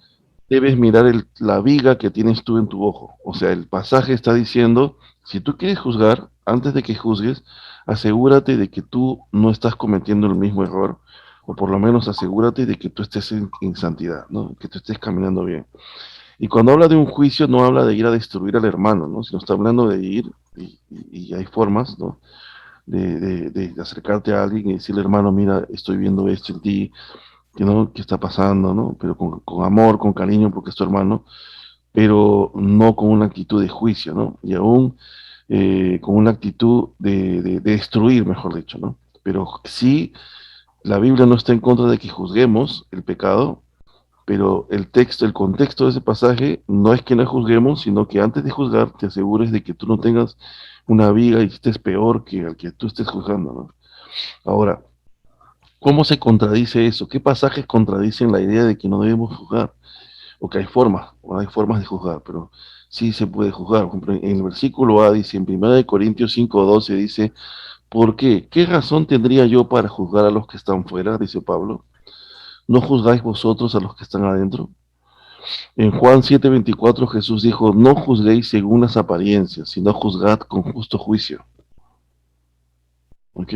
Speaker 1: debes mirar la viga que tienes tú en tu ojo. O sea, el pasaje está diciendo, si tú quieres juzgar, antes de que juzgues, asegúrate de que tú no estás cometiendo el mismo error, o por lo menos asegúrate de que tú estés en santidad, ¿no? Que tú estés caminando bien. Y cuando habla de un juicio, no habla de ir a destruir al hermano, ¿no? Sino está hablando de ir, y hay formas, ¿no? De acercarte a alguien y decirle, hermano, mira, estoy viendo esto en ti, que no, qué está pasando, ¿no? Pero con amor, con cariño, porque es tu hermano, pero no con una actitud de juicio, ¿no? Y aún con una actitud de destruir, mejor dicho, ¿no? Pero sí, la Biblia no está en contra de que juzguemos el pecado, pero el texto, el contexto de ese pasaje no es que no juzguemos, sino que antes de juzgar te asegures de que tú no tengas una viga y estés peor que al que tú estés juzgando, ¿no? Ahora, ¿cómo se contradice eso? ¿Qué pasajes contradicen la idea de que no debemos juzgar? O que hay formas de juzgar, pero sí se puede juzgar. Por ejemplo, en el versículo A dice, en 1 Corintios 5:12 dice, ¿por qué? ¿Qué razón tendría yo para juzgar a los que están fuera? Dice Pablo. ¿No juzgáis vosotros a los que están adentro? En Juan 7:24 Jesús dijo, no juzguéis según las apariencias, sino juzgad con justo juicio. ¿Ok?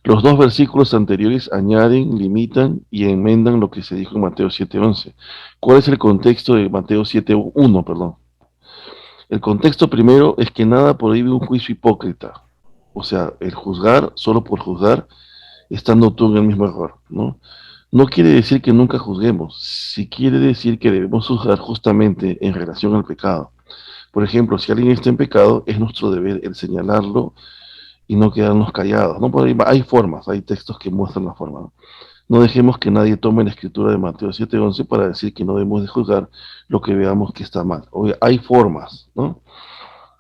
Speaker 1: Los dos versículos anteriores añaden, limitan y enmendan lo que se dijo en Mateo 7:11. ¿Cuál es el contexto de Mateo 7:1? Perdón. El contexto primero es que nada prohíbe un juicio hipócrita. O sea, el juzgar solo por juzgar, estando tú en el mismo error, ¿no? No quiere decir que nunca juzguemos, sí quiere decir que debemos juzgar justamente en relación al pecado. Por ejemplo, si alguien está en pecado, es nuestro deber el señalarlo y no quedarnos callados, ¿no? Hay formas, hay textos que muestran la forma, ¿no? No dejemos que nadie tome la escritura de Mateo 7:11 para decir que no debemos de juzgar lo que veamos que está mal. Hay formas, ¿no?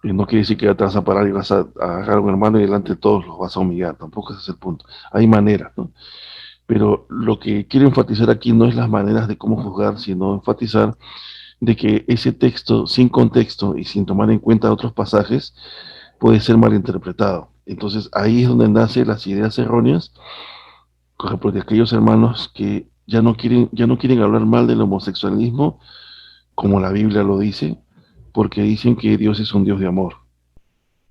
Speaker 1: Y no quiere decir que ya te vas a parar y vas a agarrar a un hermano y delante de todos los vas a humillar, tampoco ese es el punto. Hay maneras, ¿no? Pero lo que quiero enfatizar aquí no es las maneras de cómo juzgar, sino enfatizar de que ese texto sin contexto y sin tomar en cuenta otros pasajes puede ser malinterpretado. Entonces ahí es donde nacen las ideas erróneas, por ejemplo, de aquellos hermanos que ya no quieren hablar mal del homosexualismo, como la Biblia lo dice, porque dicen que Dios es un Dios de amor,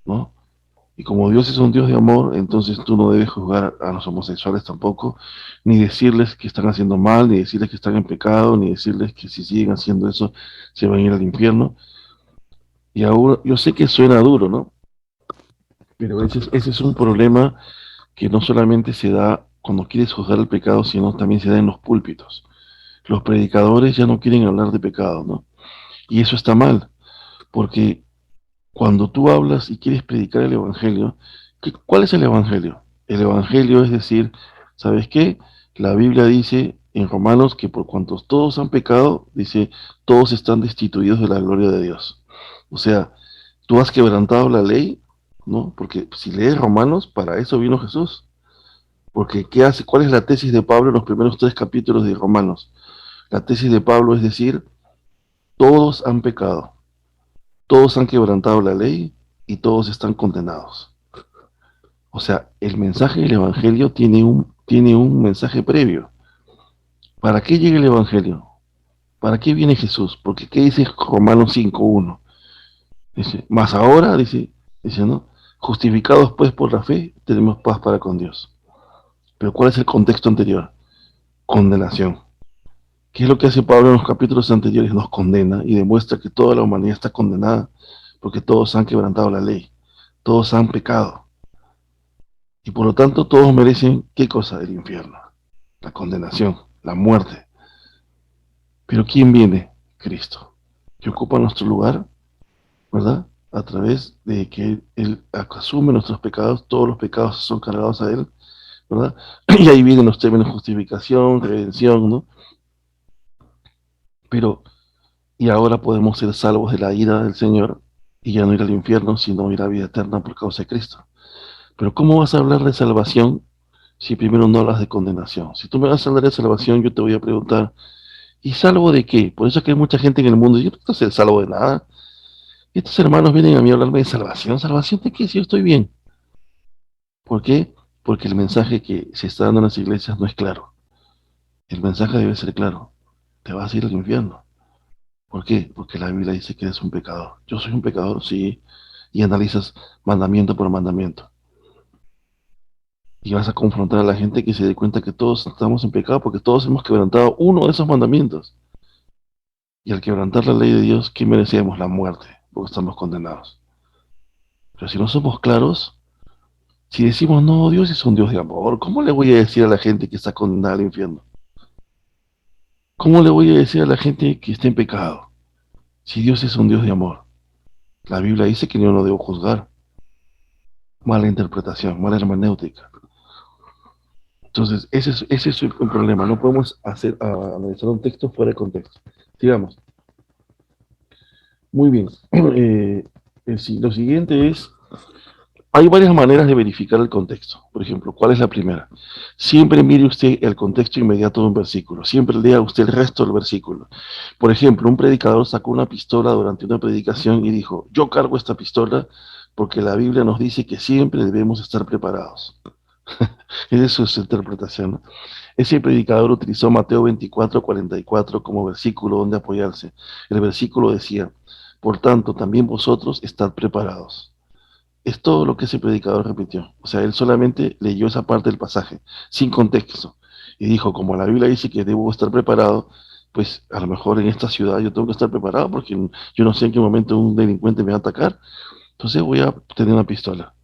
Speaker 1: ¿no? Y como Dios es un Dios de amor, entonces tú no debes juzgar a los homosexuales tampoco, ni decirles que están haciendo mal, ni decirles que están en pecado, ni decirles que si siguen haciendo eso se van a ir al infierno. Y ahora, yo sé que suena duro, ¿no? Pero ese es un problema que no solamente se da cuando quieres juzgar el pecado, sino también se da en los púlpitos. Los predicadores ya no quieren hablar de pecado, ¿no? Y eso está mal, porque cuando tú hablas y quieres predicar el Evangelio, ¿cuál es el Evangelio? El Evangelio es decir, ¿sabes qué? La Biblia dice en Romanos que por cuantos todos han pecado, dice, todos están destituidos de la gloria de Dios. O sea, tú has quebrantado la ley, ¿no? Porque si lees Romanos, para eso vino Jesús. Porque ¿qué hace? ¿Cuál es la tesis de Pablo en los primeros 3 capítulos de Romanos? La tesis de Pablo es decir, todos han pecado, todos han quebrantado la ley y todos están condenados. O sea, el mensaje del Evangelio tiene un mensaje previo. ¿Para qué llega el Evangelio? ¿Para qué viene Jesús? Porque ¿qué dice Romanos 5:1? Dice, más ahora, dice, ¿no? Justificados pues por la fe, tenemos paz para con Dios. Pero ¿cuál es el contexto anterior? Condenación. ¿Qué es lo que hace Pablo en los capítulos anteriores? Nos condena y demuestra que toda la humanidad está condenada porque todos han quebrantado la ley, todos han pecado y por lo tanto todos merecen ¿qué cosa? El infierno, la condenación, la muerte. Pero ¿quién viene? Cristo, que ocupa nuestro lugar, ¿verdad? A través de que Él asume nuestros pecados, todos los pecados son cargados a Él, ¿verdad? Y ahí vienen los términos justificación, redención, ¿no? Pero y ahora podemos ser salvos de la ira del Señor y ya no ir al infierno, sino ir a vida eterna por causa de Cristo. Pero ¿cómo vas a hablar de salvación si primero no hablas de condenación? Si tú me vas a hablar de salvación, yo te voy a preguntar, ¿y salvo de qué? Por eso es que hay mucha gente en el mundo, yo no estoy ser salvo de nada. Y estos hermanos vienen a mí a hablarme de salvación. ¿Salvación de qué? Si yo estoy bien. ¿Por qué? Porque el mensaje que se está dando en las iglesias no es claro. El mensaje debe ser claro. Te vas a ir al infierno. ¿Por qué? Porque la Biblia dice que eres un pecador. Yo soy un pecador, sí. Y analizas mandamiento por mandamiento. Y vas a confrontar a la gente que se dé cuenta que todos estamos en pecado porque todos hemos quebrantado uno de esos mandamientos. Y al quebrantar la ley de Dios, ¿qué merecemos? La muerte, porque estamos condenados. Pero si no somos claros, si decimos, no, Dios es un Dios de amor, ¿cómo le voy a decir a la gente que está condenada al infierno? ¿Cómo le voy a decir a la gente que está en pecado? Si Dios es un Dios de amor. La Biblia dice que yo no debo juzgar. Mala interpretación, mala hermenéutica. Entonces, ese es un problema. No podemos analizar un texto fuera de contexto. Sigamos. Muy bien. Lo siguiente es, hay varias maneras de verificar el contexto. Por ejemplo, ¿cuál es la primera? Siempre mire usted el contexto inmediato de un versículo. Siempre lea usted el resto del versículo. Por ejemplo, un predicador sacó una pistola durante una predicación y dijo, yo cargo esta pistola porque la Biblia nos dice que siempre debemos estar preparados. Esa es su interpretación, ¿no? Ese predicador utilizó Mateo 24:44 como versículo donde apoyarse. El versículo decía, por tanto, también vosotros estad preparados. Es todo lo que ese predicador repitió. O sea, él solamente leyó esa parte del pasaje, sin contexto. Y dijo, como la Biblia dice que debo estar preparado, pues a lo mejor en esta ciudad yo tengo que estar preparado porque yo no sé en qué momento un delincuente me va a atacar. Entonces voy a tener una pistola.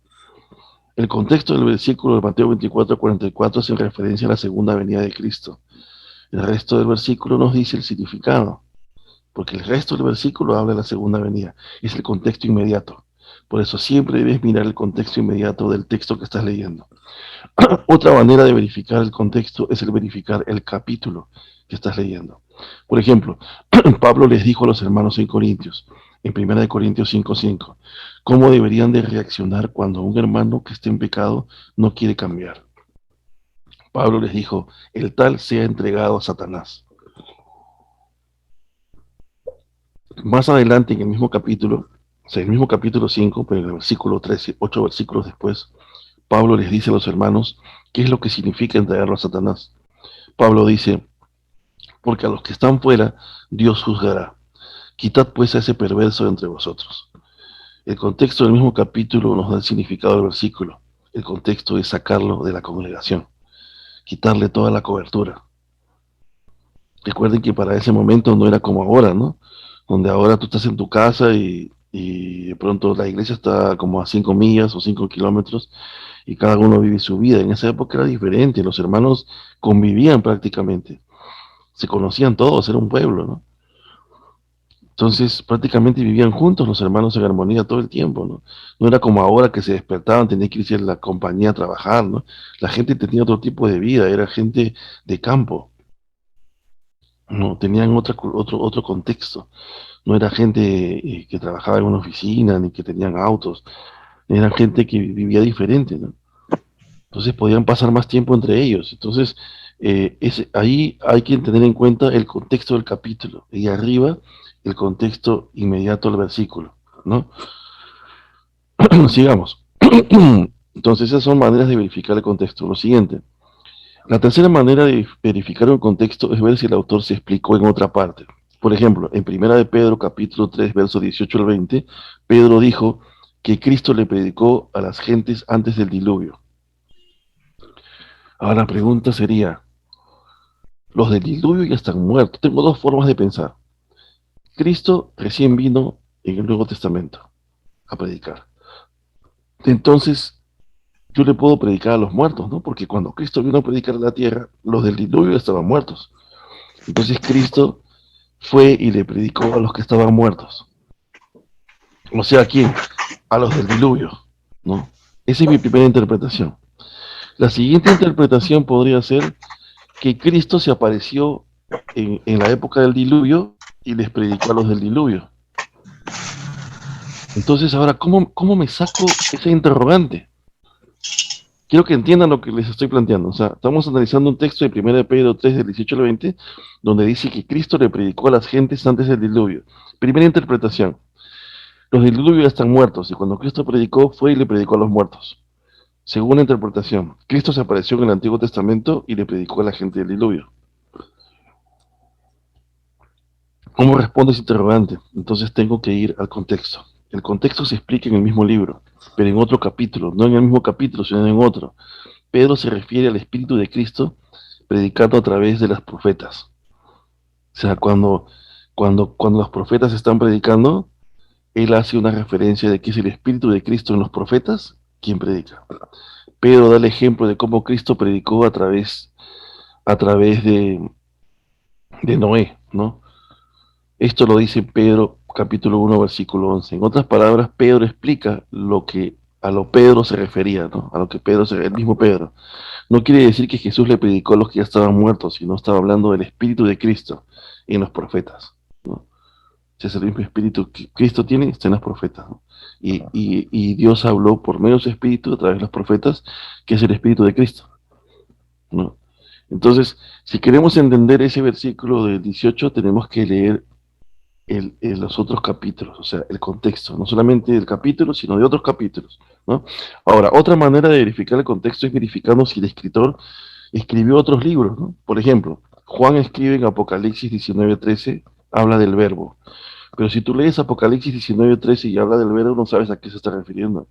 Speaker 1: El contexto del versículo de Mateo 24:44 es en referencia a la segunda venida de Cristo. El resto del versículo nos dice el significado, porque el resto del versículo habla de la segunda venida. Es el contexto inmediato. Por eso siempre debes mirar el contexto inmediato del texto que estás leyendo. Otra manera de verificar el contexto es el verificar el capítulo que estás leyendo. Por ejemplo, Pablo les dijo a los hermanos en Corintios, en 1 Corintios 5:5, cómo deberían de reaccionar cuando un hermano que esté en pecado no quiere cambiar. Pablo les dijo, el tal sea entregado a Satanás. Más adelante en el mismo capítulo, o sea, el mismo capítulo 5, pero en el versículo 13, 8 versículos después, Pablo les dice a los hermanos qué es lo que significa entregarlo a Satanás. Pablo dice, porque a los que están fuera, Dios juzgará. Quitad pues a ese perverso de entre vosotros. El contexto del mismo capítulo nos da el significado del versículo. El contexto es sacarlo de la congregación, quitarle toda la cobertura. Recuerden que para ese momento no era como ahora, ¿no? Donde ahora tú estás en tu casa y de pronto la iglesia está como a 5 millas o 5 kilómetros y cada uno vive su vida. En esa época era diferente, los hermanos convivían prácticamente, se conocían todos, era un pueblo, ¿no? Entonces prácticamente vivían juntos los hermanos en armonía todo el tiempo, ¿no? No era como ahora que se despertaban, tenían que irse a la compañía a trabajar, ¿no? La gente tenía otro tipo de vida, era gente de campo, ¿no? Tenían otro contexto. No era gente que trabajaba en una oficina, ni que tenían autos, eran gente que vivía diferente, ¿no? Entonces podían pasar más tiempo entre ellos. Entonces, ahí hay que tener en cuenta el contexto del capítulo y arriba el contexto inmediato del versículo, ¿no? Sigamos. Entonces, esas son maneras de verificar el contexto. Lo siguiente, la tercera manera de verificar un contexto es ver si el autor se explicó en otra parte. Por ejemplo, en Primera de Pedro, capítulo 3, verso 18 al 20, Pedro dijo que Cristo le predicó a las gentes antes del diluvio. Ahora la pregunta sería, los del diluvio ya están muertos. Tengo dos formas de pensar. Cristo recién vino en el Nuevo Testamento a predicar. Entonces, yo le puedo predicar a los muertos, ¿no? Porque cuando Cristo vino a predicar a la tierra, los del diluvio estaban muertos. Entonces Cristo fue y le predicó a los que estaban muertos. O sea, ¿a quién? A los del diluvio, ¿no? Esa es mi primera interpretación. La siguiente interpretación podría ser que Cristo se apareció en la época del diluvio y les predicó a los del diluvio. Entonces, ahora, ¿cómo me saco ese interrogante? Quiero que entiendan lo que les estoy planteando. O sea, estamos analizando un texto de 1 Pedro 3, del 18 al 20, donde dice que Cristo le predicó a las gentes antes del diluvio. Primera interpretación. Los del diluvio ya están muertos, y cuando Cristo predicó, fue y le predicó a los muertos. Segunda interpretación. Cristo se apareció en el Antiguo Testamento y le predicó a la gente del diluvio. ¿Cómo responde ese interrogante? Entonces tengo que ir al contexto. El contexto se explica en el mismo libro, pero en otro capítulo, no en el mismo capítulo, sino en otro. Pedro se refiere al Espíritu de Cristo predicando a través de las profetas. O sea, cuando los profetas están predicando, él hace una referencia de que es el Espíritu de Cristo en los profetas quien predica. Pedro da el ejemplo de cómo Cristo predicó a través de Noé, ¿no? Esto lo dice Pedro capítulo 1, versículo 11. En otras palabras, Pedro explica a lo Pedro se refería, ¿no? A lo que el mismo Pedro. No quiere decir que Jesús le predicó a los que ya estaban muertos, sino estaba hablando del Espíritu de Cristo en los profetas, ¿no? Si es el mismo Espíritu que Cristo tiene, está en los profetas, ¿no? Y Dios habló por medio de su Espíritu a través de los profetas, que es el Espíritu de Cristo, ¿no? Entonces, si queremos entender ese versículo del 18, tenemos que leer los otros capítulos, o sea, el contexto, no solamente del capítulo, sino de otros capítulos, ¿no? Ahora, otra manera de verificar el contexto es verificando si el escritor escribió otros libros, ¿no? Por ejemplo, Juan escribe en Apocalipsis 19:13, habla del verbo, pero si tú lees Apocalipsis 19:13 y habla del verbo, no sabes a qué se está refiriendo,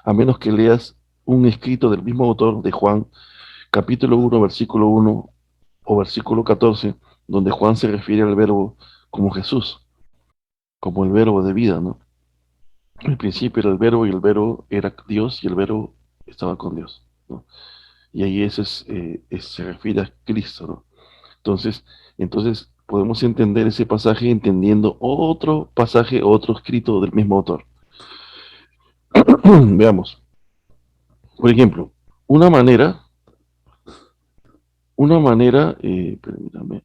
Speaker 1: a menos que leas un escrito del mismo autor de Juan, capítulo 1, versículo 1 o versículo 14, donde Juan se refiere al verbo como Jesús, como el verbo de vida, ¿no? El principio era el verbo y el verbo era Dios y el verbo estaba con Dios, ¿no? Y ahí se refiere a Cristo, ¿no? Entonces podemos entender ese pasaje entendiendo otro pasaje, otro escrito del mismo autor. Veamos. Por ejemplo, una manera, permítame,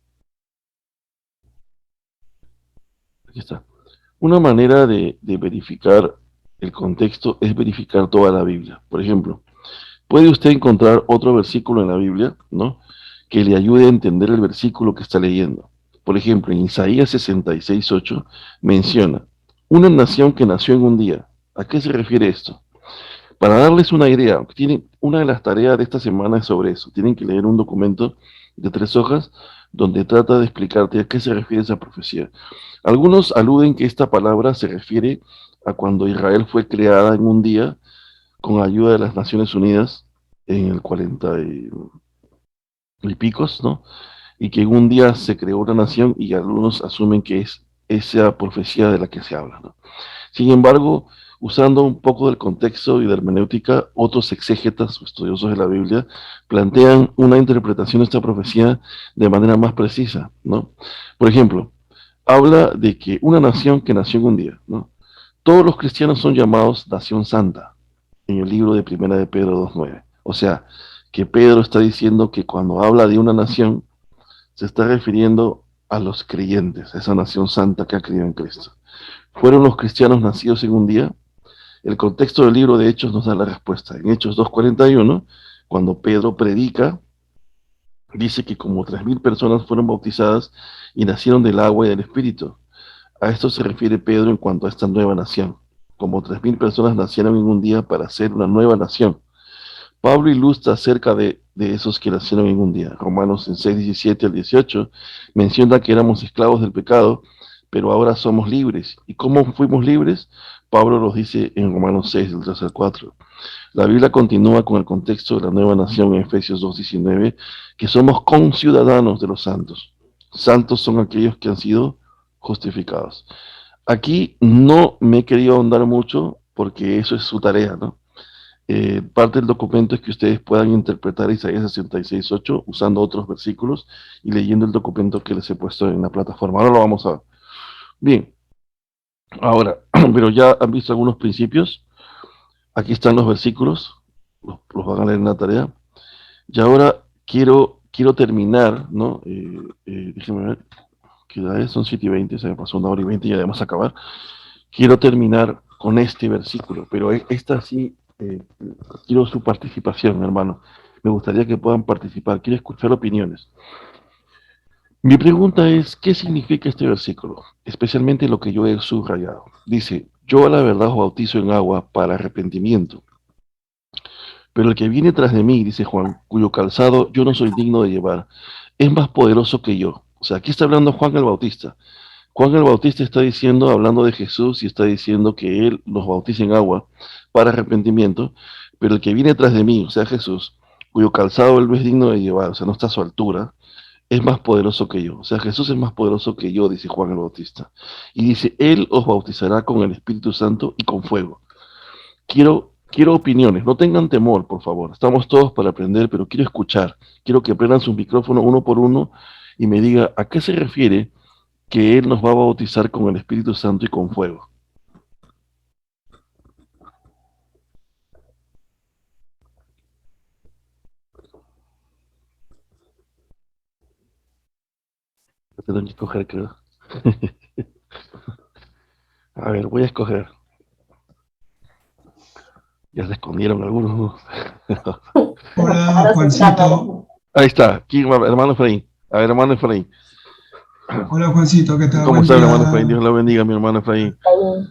Speaker 1: aquí está. Una manera de verificar el contexto es verificar toda la Biblia. Por ejemplo, puede usted encontrar otro versículo en la Biblia, ¿no? Que le ayude a entender el versículo que está leyendo. Por ejemplo, en Isaías 66:8 menciona, una nación que nació en un día. ¿A qué se refiere esto? Para darles una idea, una de las tareas de esta semana es sobre eso. Tienen que leer un documento de 3 hojas donde trata de explicarte a qué se refiere esa profecía. Algunos aluden que esta palabra se refiere a cuando Israel fue creada en un día con ayuda de las Naciones Unidas en el 40 y picos, ¿no? Y que en un día se creó una nación y algunos asumen que es esa profecía de la que se habla, ¿no? Sin embargo, usando un poco del contexto y de hermenéutica, otros exégetas o estudiosos de la Biblia plantean una interpretación de esta profecía de manera más precisa, ¿no? Por ejemplo, habla de que una nación que nació en un día, ¿no? Todos los cristianos son llamados nación santa en el libro de Primera de Pedro 2:9. O sea, que Pedro está diciendo que cuando habla de una nación, se está refiriendo a los creyentes, a esa nación santa que ha creído en Cristo. ¿Fueron los cristianos nacidos en un día? El contexto del libro de Hechos nos da la respuesta. En Hechos 2:41, cuando Pedro predica, dice que como 3.000 personas fueron bautizadas y nacieron del agua y del Espíritu. A esto se refiere Pedro en cuanto a esta nueva nación. Como 3.000 personas nacieron en un día para ser una nueva nación. Pablo ilustra acerca de esos que nacieron en un día. Romanos en 6:17 al 18 menciona que éramos esclavos del pecado, pero ahora somos libres. ¿Y cómo fuimos libres? Pablo los dice en Romanos 6, del 3 al 4. La Biblia continúa con el contexto de la nueva nación en Efesios 2:19, que somos conciudadanos de los santos. Santos son aquellos que han sido justificados. Aquí no me he querido ahondar mucho porque eso es su tarea, ¿no? Parte del documento es que ustedes puedan interpretar Isaías 66:8 usando otros versículos y leyendo el documento que les he puesto en la plataforma. Ahora lo vamos a ver. Bien, ahora, pero ya han visto algunos principios. Aquí están los versículos, los van a leer en la tarea. Y ahora quiero terminar, ¿no? Déjenme ver, ¿qué edad es? Son 7:20, se me pasó 1 hora y 20 y ya debemos acabar. Quiero terminar con este versículo, pero esta sí, quiero su participación, hermano. Me gustaría que puedan participar, quiero escuchar opiniones. Mi pregunta es, ¿qué significa este versículo? Especialmente lo que yo he subrayado. Dice, yo a la verdad os bautizo en agua para arrepentimiento, pero el que viene tras de mí, dice Juan, cuyo calzado yo no soy digno de llevar, es más poderoso que yo. O sea, aquí está hablando Juan el Bautista. Juan el Bautista está diciendo, hablando de Jesús, y está diciendo que Él nos bautiza en agua para arrepentimiento, pero el que viene tras de mí, o sea, Jesús, cuyo calzado Él no es digno de llevar, o sea, no está a su altura, es más poderoso que yo. O sea, Jesús es más poderoso que yo, dice Juan el Bautista. Y dice, Él os bautizará con el Espíritu Santo y con fuego. Quiero opiniones, no tengan temor, por favor. Estamos todos para aprender, pero quiero escuchar. Quiero que prendan sus micrófonos uno por uno y me diga a qué se refiere que Él nos va a bautizar con el Espíritu Santo y con fuego. Tengo que escoger, creo. A ver, voy a escoger. Ya se escondieron algunos.
Speaker 2: Hola, Juancito.
Speaker 1: Ahí está, aquí, hermano Efraín. A ver, hermano Efraín.
Speaker 2: Hola, Juancito, ¿qué tal?
Speaker 1: ¿Cómo
Speaker 2: Buen
Speaker 1: está, hermano Efraín?
Speaker 2: día.
Speaker 1: Dios lo bendiga, mi hermano Efraín.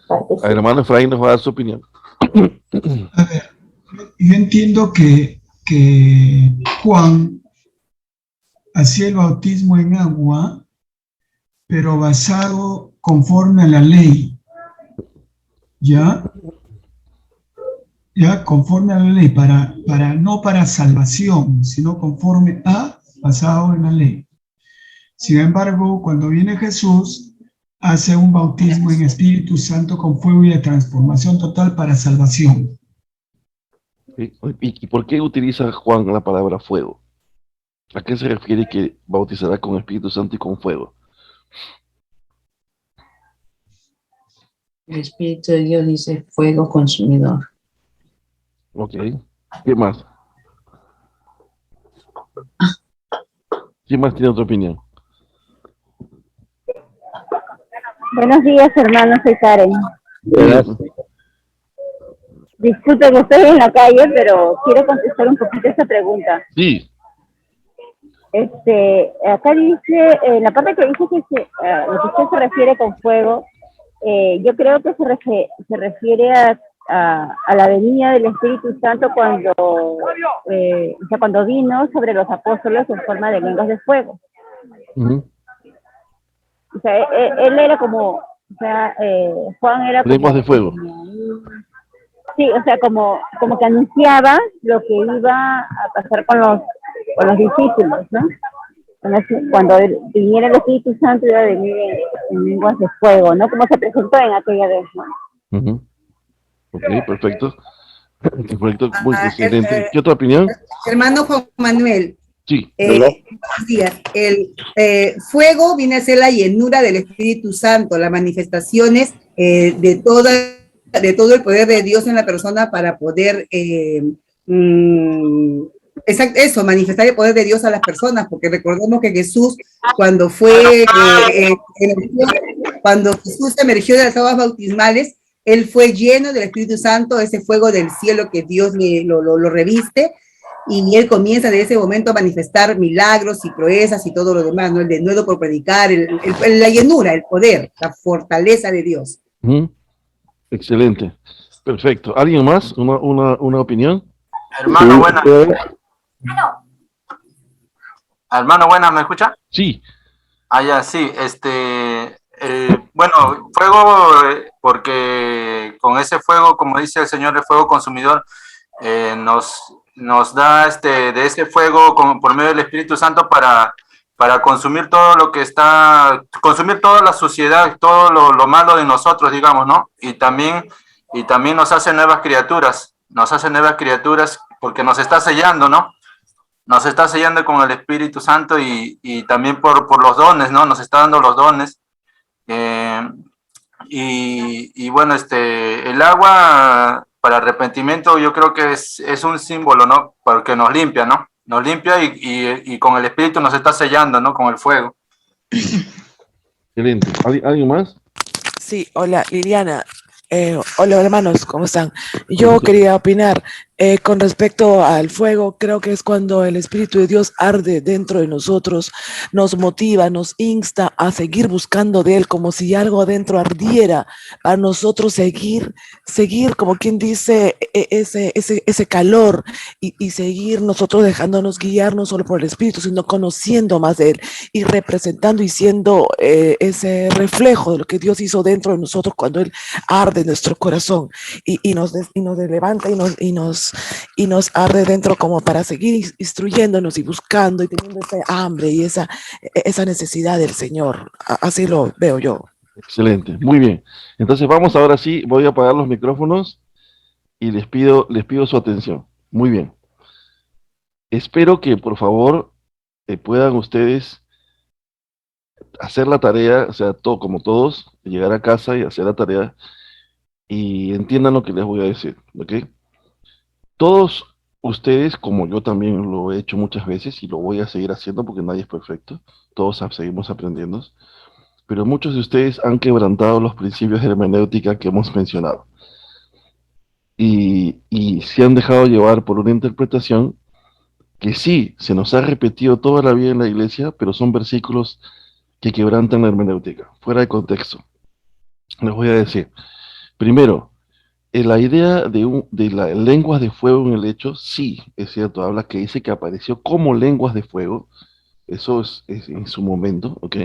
Speaker 3: Parte
Speaker 1: El
Speaker 3: sí.
Speaker 1: hermano Efraín nos va a dar su opinión.
Speaker 2: A ver, yo entiendo que Juan hacía el bautismo en agua, pero basado conforme a la ley, ¿ya? ¿Ya? Conforme a la ley, no para salvación, sino conforme a, basado en la ley. Sin embargo, cuando viene Jesús, hace un bautismo en Espíritu Santo con fuego y de transformación total para salvación.
Speaker 1: ¿Y por qué utiliza Juan la palabra fuego? ¿A qué se refiere que bautizará con Espíritu Santo y con fuego?
Speaker 3: El Espíritu de Dios dice fuego consumidor.
Speaker 1: Ok. ¿Qué más? ¿Quién más tiene otra opinión?
Speaker 4: Buenos días, hermanos, soy Karen.
Speaker 1: Sí,
Speaker 4: Disculpen, estoy en la calle, pero quiero contestar un poquito esta pregunta.
Speaker 1: sí.
Speaker 4: Acá dice, la parte que dice que lo que usted se refiere con fuego, yo creo que se refiere a la venida del Espíritu Santo cuando vino sobre los apóstoles en forma de lenguas de fuego.
Speaker 1: Ujú.
Speaker 4: O sea, él era como, o sea, Juan era
Speaker 1: Lenguas de fuego.
Speaker 4: sí, o sea, como que anunciaba lo que iba a pasar con los discípulos, ¿no? Cuando viniera el Espíritu Santo iba a venir en lenguas de fuego, ¿no? Como se presentó en aquella vez, ¿no?
Speaker 1: Ujú. Ok, perfecto. Perfecto, muy
Speaker 5: Ah,
Speaker 1: excelente. ¿Qué otra opinión?
Speaker 5: hermano Juan Manuel,
Speaker 1: Sí.
Speaker 5: buenos días. El fuego viene a ser la llenura del Espíritu Santo, las manifestaciones de todo el poder de Dios en la persona para poder eso, manifestar el poder de Dios a las personas, porque recordemos que Jesús, cuando cuando Jesús emergió de las aguas bautismales, él fue lleno del Espíritu Santo, ese fuego del cielo que Dios lo reviste, y él comienza de ese momento a manifestar milagros y proezas y todo lo demás, ¿no? El denuedo por predicar, la llenura, el poder, la fortaleza de Dios.
Speaker 1: Ujú. Excelente. Perfecto. ¿Alguien más? ¿Una opinión?
Speaker 6: Hermano, buenas. Hermano, buenas, ¿me escucha?
Speaker 1: Sí.
Speaker 6: Ah, ya, sí. Bueno, fuego, porque con ese fuego, como dice el Señor, el fuego consumidor, nos da de ese fuego por medio del Espíritu Santo para consumir todo lo que consumir toda la suciedad, todo lo malo de nosotros, digamos, ¿no? Y también nos hace nuevas criaturas porque nos está sellando, ¿no? Nos está sellando con el Espíritu Santo y también por los dones, ¿no? Nos está dando los dones. Y bueno, el agua para arrepentimiento yo creo que es un símbolo, ¿no? Porque nos limpia, ¿no? Nos limpia y con el Espíritu nos está sellando, ¿no? Con el fuego.
Speaker 1: Excelente. ¿Alguien más?
Speaker 7: Sí, hola Liliana. Hola hermanos, ¿cómo están? Yo quería opinar con respecto al fuego. Creo que es cuando el Espíritu de Dios arde dentro de nosotros, nos motiva, nos insta a seguir buscando de Él, como si algo adentro ardiera, a nosotros seguir, como quien dice, ese calor y seguir nosotros dejándonos guiar no solo por el Espíritu, sino conociendo más de Él y representando y siendo ese reflejo de lo que Dios hizo dentro de nosotros cuando Él arde en nuestro corazón y nos levanta y nos arde dentro como para seguir instruyéndonos y buscando y teniendo esa hambre y esa necesidad del Señor. Así lo veo yo.
Speaker 1: Excelente, muy bien. Entonces vamos ahora sí, voy a apagar los micrófonos y les pido su atención. Muy bien. Espero que por favor puedan ustedes hacer la tarea, o sea, como todos, llegar a casa y hacer la tarea y entiendan lo que les voy a decir, ¿ok? Todos ustedes, como yo también lo he hecho muchas veces y lo voy a seguir haciendo porque nadie es perfecto, todos seguimos aprendiendo, pero muchos de ustedes han quebrantado los principios de hermenéutica que hemos mencionado y se han dejado llevar por una interpretación que sí, se nos ha repetido toda la vida en la iglesia, pero son versículos que quebrantan la hermenéutica, fuera de contexto. Les voy a decir, primero, la idea de las lenguas de fuego en el hecho, sí, es cierto, habla que dice que apareció como lenguas de fuego, eso es en su momento, ¿ok?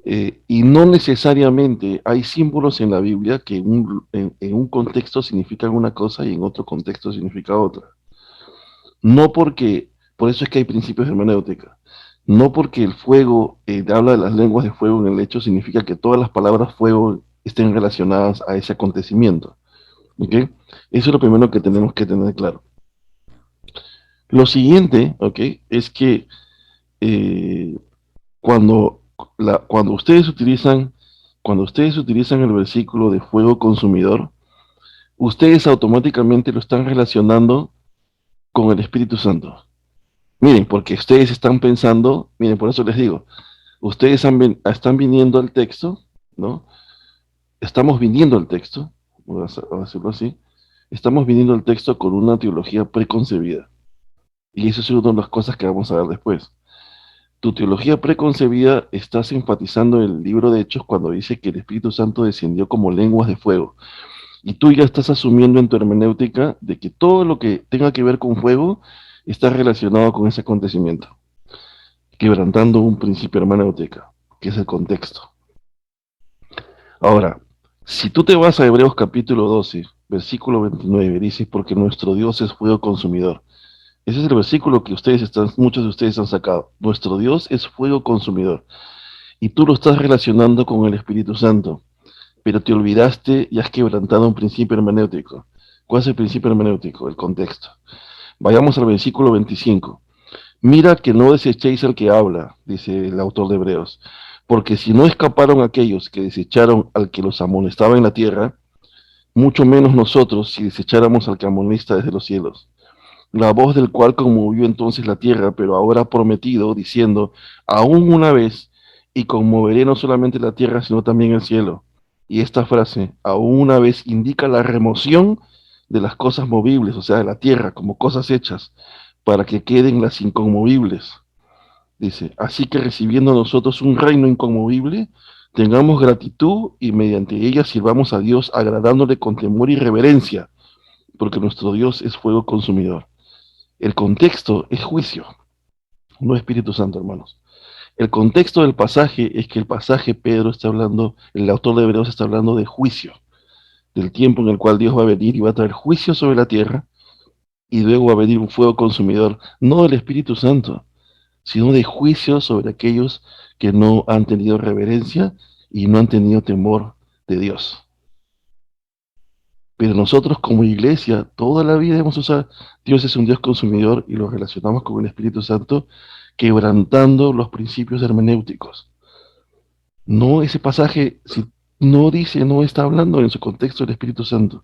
Speaker 1: Y no necesariamente hay símbolos en la Biblia que en un contexto significan una cosa y en otro contexto significa otra. No porque, por eso es que hay principios de hermenéutica, no porque el fuego habla de las lenguas de fuego en el hecho significa que todas las palabras fuego estén relacionadas a ese acontecimiento. ¿Ok? Eso es lo primero que tenemos que tener claro. Lo siguiente, ¿ok? Es que eh, cuando, cuando ustedes utilizan el versículo de fuego consumidor, ustedes automáticamente lo están relacionando con el Espíritu Santo. Miren, porque ustedes están pensando, miren, por eso les digo, ustedes están viniendo al texto, ¿no? Estamos viniendo al texto, voy a decirlo así, estamos viniendo al texto con una teología preconcebida. Y eso es una de las cosas que vamos a ver después. Tu teología preconcebida estás enfatizando en el libro de Hechos cuando dice que el Espíritu Santo descendió como lenguas de fuego. Y tú ya estás asumiendo en tu hermenéutica de que todo lo que tenga que ver con fuego está relacionado con ese acontecimiento. quebrantando un principio hermenéutica, que es el contexto. Ahora, si tú te vas a Hebreos capítulo 12, versículo 29, dice, porque nuestro Dios es fuego consumidor. Ese es el versículo que muchos de ustedes han sacado. Nuestro Dios es fuego consumidor. Y tú lo estás relacionando con el Espíritu Santo, pero te olvidaste y has quebrantado un principio hermenéutico. ¿Cuál es el principio hermenéutico? El contexto. Vayamos al versículo 25. Mira que no desechéis al que habla, dice el autor de Hebreos, porque si no escaparon aquellos que desecharon al que los amonestaba en la tierra, mucho menos nosotros si desecháramos al que amonesta desde los cielos. La voz del cual conmovió entonces la tierra, pero ahora ha prometido, diciendo, aún una vez, y conmoveré no solamente la tierra, sino también el cielo. Y esta frase, aún una vez, indica la remoción de las cosas movibles, o sea, de la tierra, como cosas hechas, para que queden las inconmovibles. Dice, así que recibiendo nosotros un reino inconmovible, tengamos gratitud y mediante ella sirvamos a Dios agradándole con temor y reverencia, porque nuestro Dios es fuego consumidor. El contexto es juicio, no Espíritu Santo, hermanos. El contexto del pasaje es que el pasaje Pedro está hablando, el autor de Hebreos está hablando de juicio, del tiempo en el cual Dios va a venir y va a traer juicio sobre la tierra, y luego va a venir un fuego consumidor, no del Espíritu Santo, sino de juicio sobre aquellos que no han tenido reverencia y no han tenido temor de Dios. Pero nosotros como iglesia, toda la vida hemos usado, Dios es un Dios consumidor y lo relacionamos con el Espíritu Santo, quebrantando los principios hermenéuticos. No, ese pasaje, si no dice, no está hablando en su contexto del Espíritu Santo.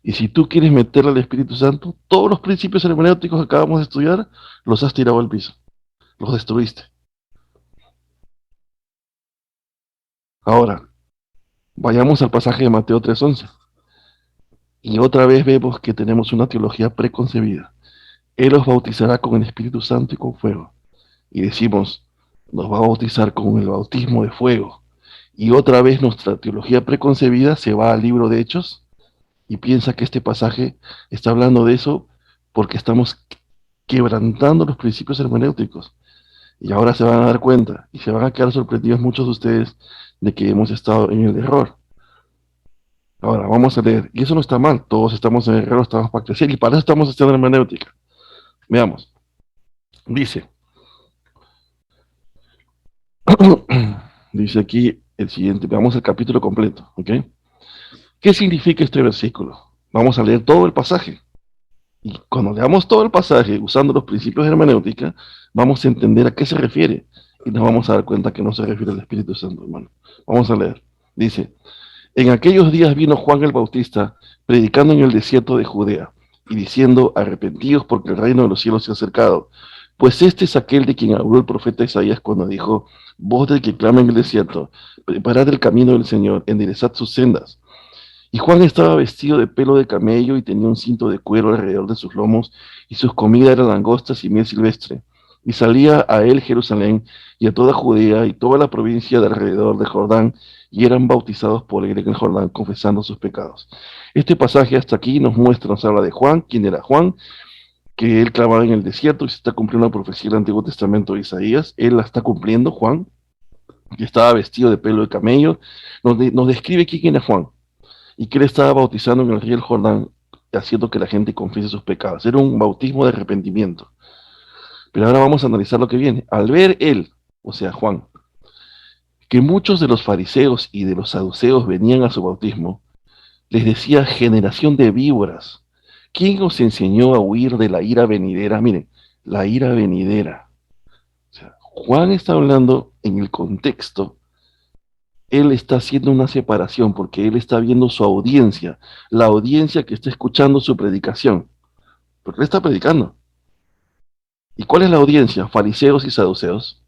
Speaker 1: Y si tú quieres meterle al Espíritu Santo, todos los principios hermenéuticos que acabamos de estudiar, los has tirado al piso, los destruiste. Ahora, vayamos al pasaje de Mateo 3:11. Y otra vez vemos que tenemos una teología preconcebida. Él os bautizará con el Espíritu Santo y con fuego. Y decimos, nos va a bautizar con el bautismo de fuego. Y otra vez nuestra teología preconcebida se va al libro de Hechos y piensa que este pasaje está hablando de eso porque estamos quebrantando los principios hermenéuticos. Y ahora se van a dar cuenta y se van a quedar sorprendidos muchos de ustedes de que hemos estado en el error. Ahora, vamos a leer. Y eso no está mal. Todos estamos en el error, estamos para crecer. Y para eso estamos estudiando hermenéutica. Veamos. Dice. Dice aquí el siguiente. Veamos el capítulo completo. ¿Ok? ¿Qué significa este versículo? Vamos a leer todo el pasaje. Y cuando leamos todo el pasaje, usando los principios de hermenéutica, vamos a entender a qué se refiere. Y nos vamos a dar cuenta que no se refiere al Espíritu Santo, hermano. Vamos a leer. Dice. En aquellos días vino Juan el Bautista predicando en el desierto de Judea y diciendo, arrepentidos porque el reino de los cielos se ha acercado. Pues este es aquel de quien habló el profeta Isaías cuando dijo, voz del que clama en el desierto, preparad el camino del Señor, enderezad sus sendas. Y Juan estaba vestido de pelo de camello y tenía un cinto de cuero alrededor de sus lomos y sus comidas eran langostas y miel silvestre. Y salía a él Jerusalén y a toda Judea y toda la provincia de alrededor de Jordán, y eran bautizados por él en el Jordán, confesando sus pecados. Este pasaje hasta aquí nos habla de Juan, quién era Juan, que él clamaba en el desierto y se está cumpliendo la profecía del Antiguo Testamento de Isaías. Él la está cumpliendo, Juan, que estaba vestido de pelo de camello. Nos describe quién era Juan y que él estaba bautizando en el río Jordán, haciendo que la gente confiese sus pecados. Era un bautismo de arrepentimiento. Pero ahora vamos a analizar lo que viene. Al ver él, o sea, Juan, que muchos de los fariseos y de los saduceos venían a su bautismo, les decía, generación de víboras, ¿quién os enseñó a huir de la ira venidera? Miren, la ira venidera. O sea, Juan está hablando en el contexto, él está haciendo una separación porque él está viendo su audiencia, la audiencia que está escuchando su predicación, porque él está predicando. ¿Y cuál es la audiencia? Fariseos y saduceos,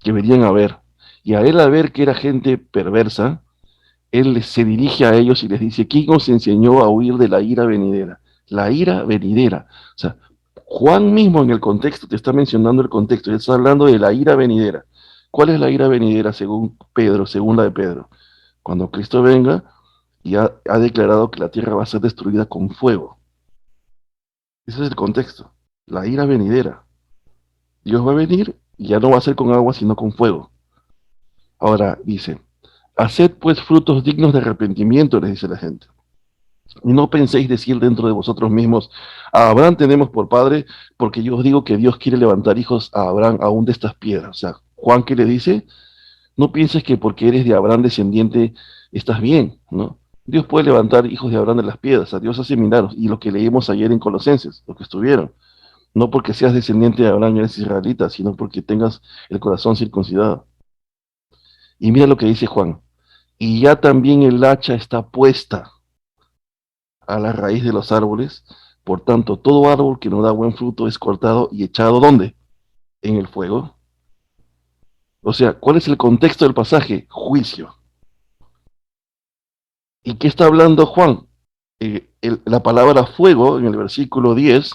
Speaker 1: que venían a ver. Y a él, a ver que era gente perversa, él se dirige a ellos y les dice, ¿quién os enseñó a huir de la ira venidera? La ira venidera. O sea, Juan mismo en el contexto te está mencionando el contexto, él está hablando de la ira venidera. ¿Cuál es la ira venidera según Pedro, según la de Pedro? Cuando Cristo venga y ha declarado que la tierra va a ser destruida con fuego. Ese es el contexto, la ira venidera. Dios va a venir Y ya no va a ser con agua, sino con fuego. Ahora dice, haced pues frutos dignos de arrepentimiento, les dice la gente. Y no penséis decir dentro de vosotros mismos, a Abraham tenemos por padre, porque yo os digo que Dios quiere levantar hijos a Abraham aún de estas piedras. O sea, Juan que le dice, no pienses que porque eres de Abraham descendiente estás bien, ¿no? Dios puede levantar hijos de Abraham de las piedras, a Dios hace milagros, y lo que leímos ayer en Colosenses, lo que estuvieron, no porque seas descendiente de Abraham eres israelita, sino porque tengas el corazón circuncidado. Y mira lo que dice Juan, y ya también el hacha está puesta a la raíz de los árboles, por tanto todo árbol que no da buen fruto es cortado y echado ¿dónde? En el fuego. O sea, ¿cuál es el contexto del pasaje? Juicio. ¿Y qué está hablando Juan? La palabra fuego en el versículo 10,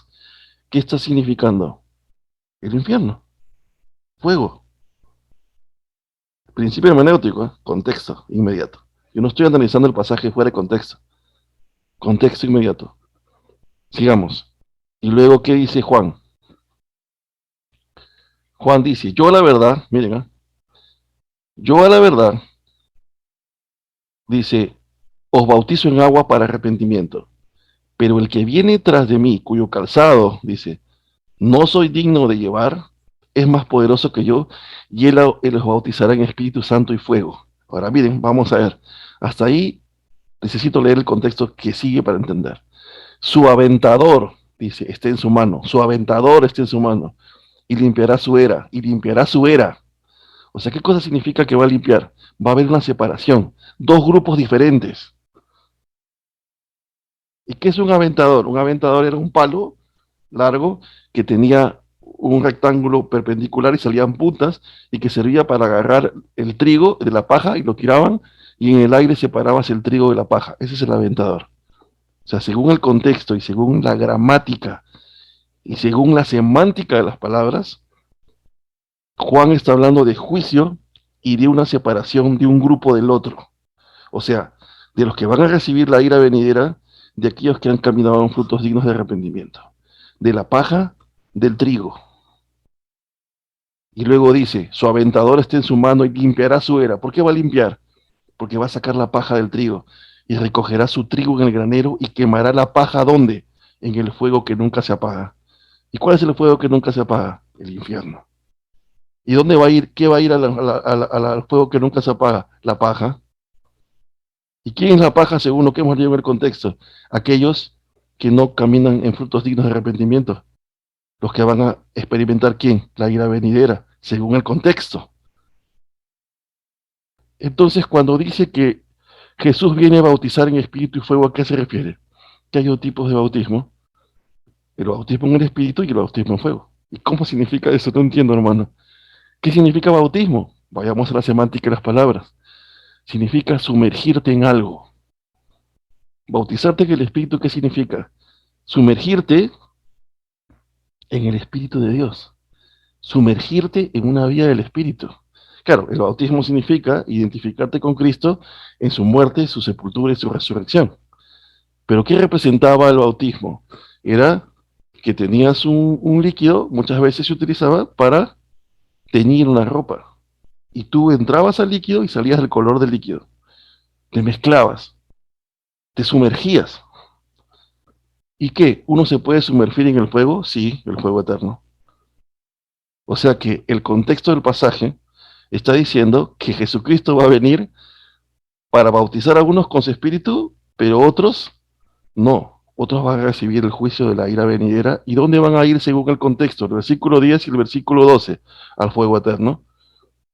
Speaker 1: ¿qué está significando? El infierno. Fuego. Principio hermenéutico, ¿eh? Contexto inmediato. Yo no estoy analizando el pasaje fuera de contexto. Contexto inmediato. Sigamos. Y luego, ¿qué dice Juan? Juan dice, yo a la verdad, miren, ¿eh? Yo a la verdad, dice, os bautizo en agua para arrepentimiento, pero el que viene tras de mí, cuyo calzado, dice, no soy digno de llevar, es más poderoso que yo, y él os bautizará en Espíritu Santo y fuego. Ahora miren, vamos a ver, hasta ahí necesito leer el contexto que sigue para entender. Su aventador, dice, está en su mano, su aventador está en su mano, y limpiará su era, y limpiará su era. O sea, ¿qué cosa significa que va a limpiar? Va a haber una separación, dos grupos diferentes. ¿Y qué es un aventador? Un aventador era un palo largo que tenía un rectángulo perpendicular y salían puntas y que servía para agarrar el trigo de la paja y lo tiraban y en el aire separabas el trigo de la paja. Ese es el aventador. O sea, según el contexto y según la gramática y según la semántica de las palabras, Juan está hablando de juicio y de una separación de un grupo del otro. O sea, de los que van a recibir la ira venidera, de aquellos que han caminado en frutos dignos de arrepentimiento. De la paja, del trigo. Y luego dice, su aventador está en su mano y limpiará su era. ¿Por qué va a limpiar? Porque va a sacar la paja del trigo y recogerá su trigo en el granero y quemará la paja ¿dónde? En el fuego que nunca se apaga. ¿Y cuál es el fuego que nunca se apaga? El infierno. ¿Y dónde va a ir? ¿Qué va a ir al fuego que nunca se apaga? La paja. ¿Y quién es la paja según lo que hemos leído en el contexto? Aquellos que no caminan en frutos dignos de arrepentimiento. Los que van a experimentar ¿quién? La ira venidera, según el contexto. Entonces, cuando dice que Jesús viene a bautizar en espíritu y fuego, ¿a qué se refiere? Que hay dos tipos de bautismo. El bautismo en el espíritu y el bautismo en fuego. ¿Y cómo significa eso? No entiendo, hermano. ¿Qué significa bautismo? Vayamos a la semántica de las palabras. Significa sumergirte en algo. Bautizarte en el espíritu, ¿qué significa? Sumergirte en el espíritu de Dios. Sumergirte en una vida del espíritu. Claro, el bautismo significa identificarte con Cristo en su muerte, su sepultura y su resurrección. Pero ¿qué representaba el bautismo? Era que tenías un líquido, muchas veces se utilizaba para teñir una ropa. Y tú entrabas al líquido y salías del color del líquido. Te mezclabas, te sumergías. ¿Y qué? ¿Uno se puede sumergir en el fuego? Sí, el fuego eterno. O sea que el contexto del pasaje está diciendo que Jesucristo va a venir para bautizar a unos con su espíritu, pero otros no. Otros van a recibir el juicio de la ira venidera. ¿Y dónde van a ir según el contexto? El versículo 10 y el versículo 12, al fuego eterno.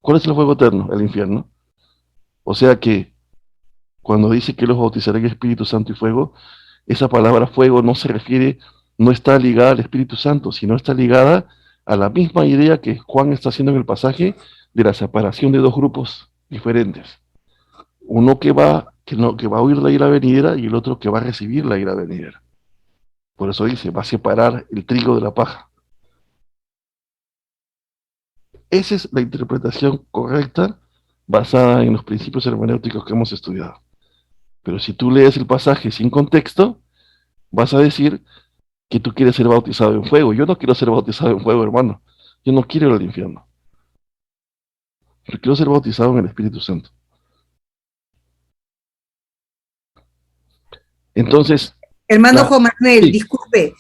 Speaker 1: ¿Cuál es el fuego eterno? El infierno. O sea que cuando dice que los bautizará en Espíritu Santo y fuego, esa palabra fuego no se refiere, no está ligada al Espíritu Santo, sino está ligada a la misma idea que Juan está haciendo en el pasaje de la separación de dos grupos diferentes. Uno que va a oír la ira venidera y el otro que va a recibir la ira venidera. Por eso dice, va a separar el trigo de la paja. Esa es la interpretación correcta basada en los principios hermenéuticos que hemos estudiado. Pero si tú lees el pasaje sin contexto, vas a decir que tú quieres ser bautizado en fuego. Yo no quiero ser bautizado en fuego, hermano. Yo no quiero ir al infierno. Quiero ser bautizado en el Espíritu Santo. Entonces,
Speaker 5: Hermano Juan Manuel,
Speaker 1: sí.
Speaker 5: disculpe,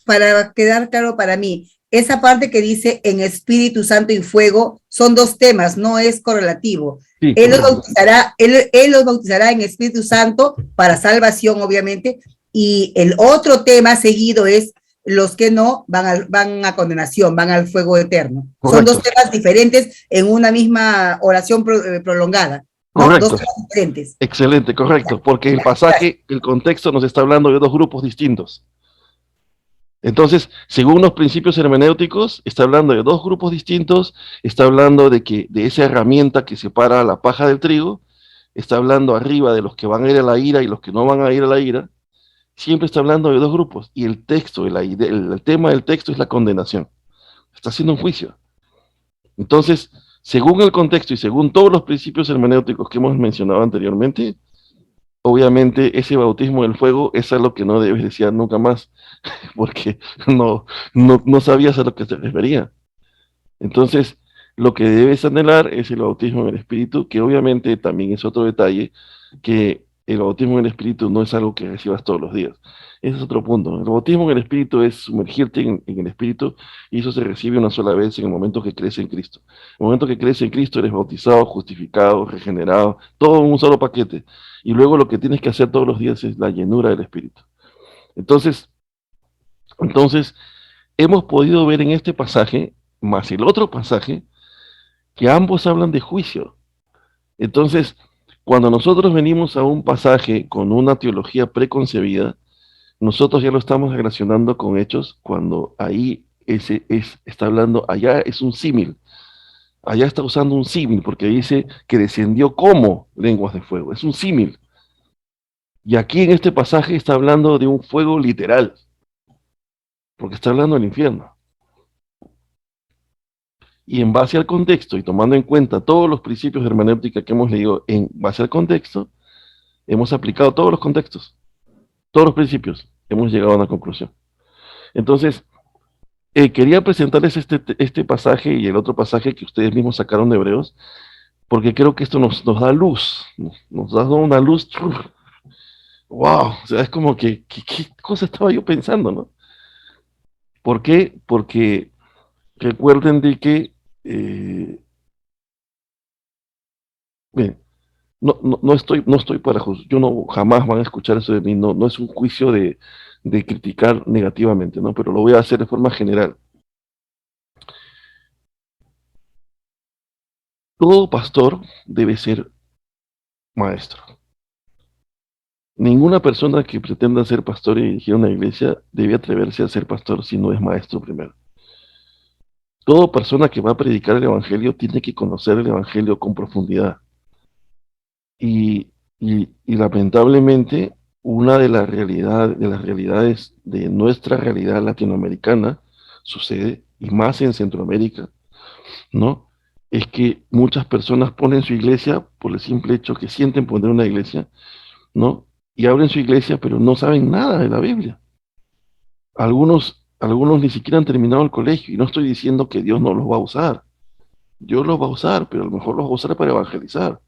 Speaker 5: para quedar claro para mí, esa parte que dice en Espíritu Santo y fuego son dos temas, no es correlativo.
Speaker 1: Sí,
Speaker 5: Él los bautizará, él los bautizará en Espíritu Santo para salvación, obviamente, y el otro tema seguido es los que no van a condenación, van al fuego eterno.
Speaker 1: Correcto.
Speaker 5: Son dos temas diferentes en una misma oración prolongada. ¿No?
Speaker 1: Correcto.
Speaker 5: Dos temas diferentes.
Speaker 1: Excelente, correcto, porque el pasaje, el contexto nos está hablando de dos grupos distintos. Entonces, según los principios hermenéuticos, está hablando de dos grupos distintos, está hablando de esa herramienta que separa la paja del trigo, está hablando arriba de los que van a ir a la ira y los que no van a ir a la ira, siempre está hablando de dos grupos, y el texto, el tema del texto es la condenación. Está haciendo un juicio. Entonces, según el contexto y según todos los principios hermenéuticos que hemos mencionado anteriormente, obviamente ese bautismo del fuego es algo que no debes desear nunca más, porque no sabías a lo que se refería. Entonces, lo que debes anhelar es el bautismo en el Espíritu, que obviamente también es otro detalle, que el bautismo en el Espíritu no es algo que recibas todos los días. Ese es otro punto. El bautismo en el Espíritu es sumergirte en el Espíritu, y eso se recibe una sola vez en el momento que crees en Cristo. En el momento que crees en Cristo eres bautizado, justificado, regenerado, todo en un solo paquete. Y luego lo que tienes que hacer todos los días es la llenura del Espíritu. Entonces hemos podido ver en este pasaje, más el otro pasaje, que ambos hablan de juicio. Entonces, cuando nosotros venimos a un pasaje con una teología preconcebida, nosotros ya lo estamos relacionando con hechos, cuando ahí está hablando, allá es un símil, allá está usando un símil, porque dice que descendió como lenguas de fuego, es un símil. Y aquí en este pasaje está hablando de un fuego literal, porque está hablando del infierno. Y en base al contexto y tomando en cuenta todos los principios de hermenéutica que hemos leído en base al contexto, hemos aplicado todos los contextos, todos los principios, hemos llegado a una conclusión. Entonces, quería presentarles este pasaje y el otro pasaje que ustedes mismos sacaron de Hebreos, porque creo que esto nos da luz, nos da una luz. ¡Wow! O sea, es como que, ¿qué cosa estaba yo pensando, no? ¿Por qué? Porque recuerden de que, bien, no estoy para juzgar, jamás van a escuchar eso de mí, no es un juicio de criticar negativamente, ¿no? Pero lo voy a hacer de forma general. Todo pastor debe ser maestro. Ninguna persona que pretenda ser pastor y dirigir una iglesia debe atreverse a ser pastor si no es maestro primero. Toda persona que va a predicar el evangelio tiene que conocer el evangelio con profundidad. Y lamentablemente, una de las realidades de nuestra realidad latinoamericana sucede, y más en Centroamérica, ¿no? Es que muchas personas ponen su iglesia por el simple hecho que sienten poner una iglesia, ¿no? Y abren su iglesia, pero no saben nada de la Biblia. Algunos ni siquiera han terminado el colegio, y no estoy diciendo que Dios no los va a usar. Dios los va a usar, pero a lo mejor los va a usar para evangelizar.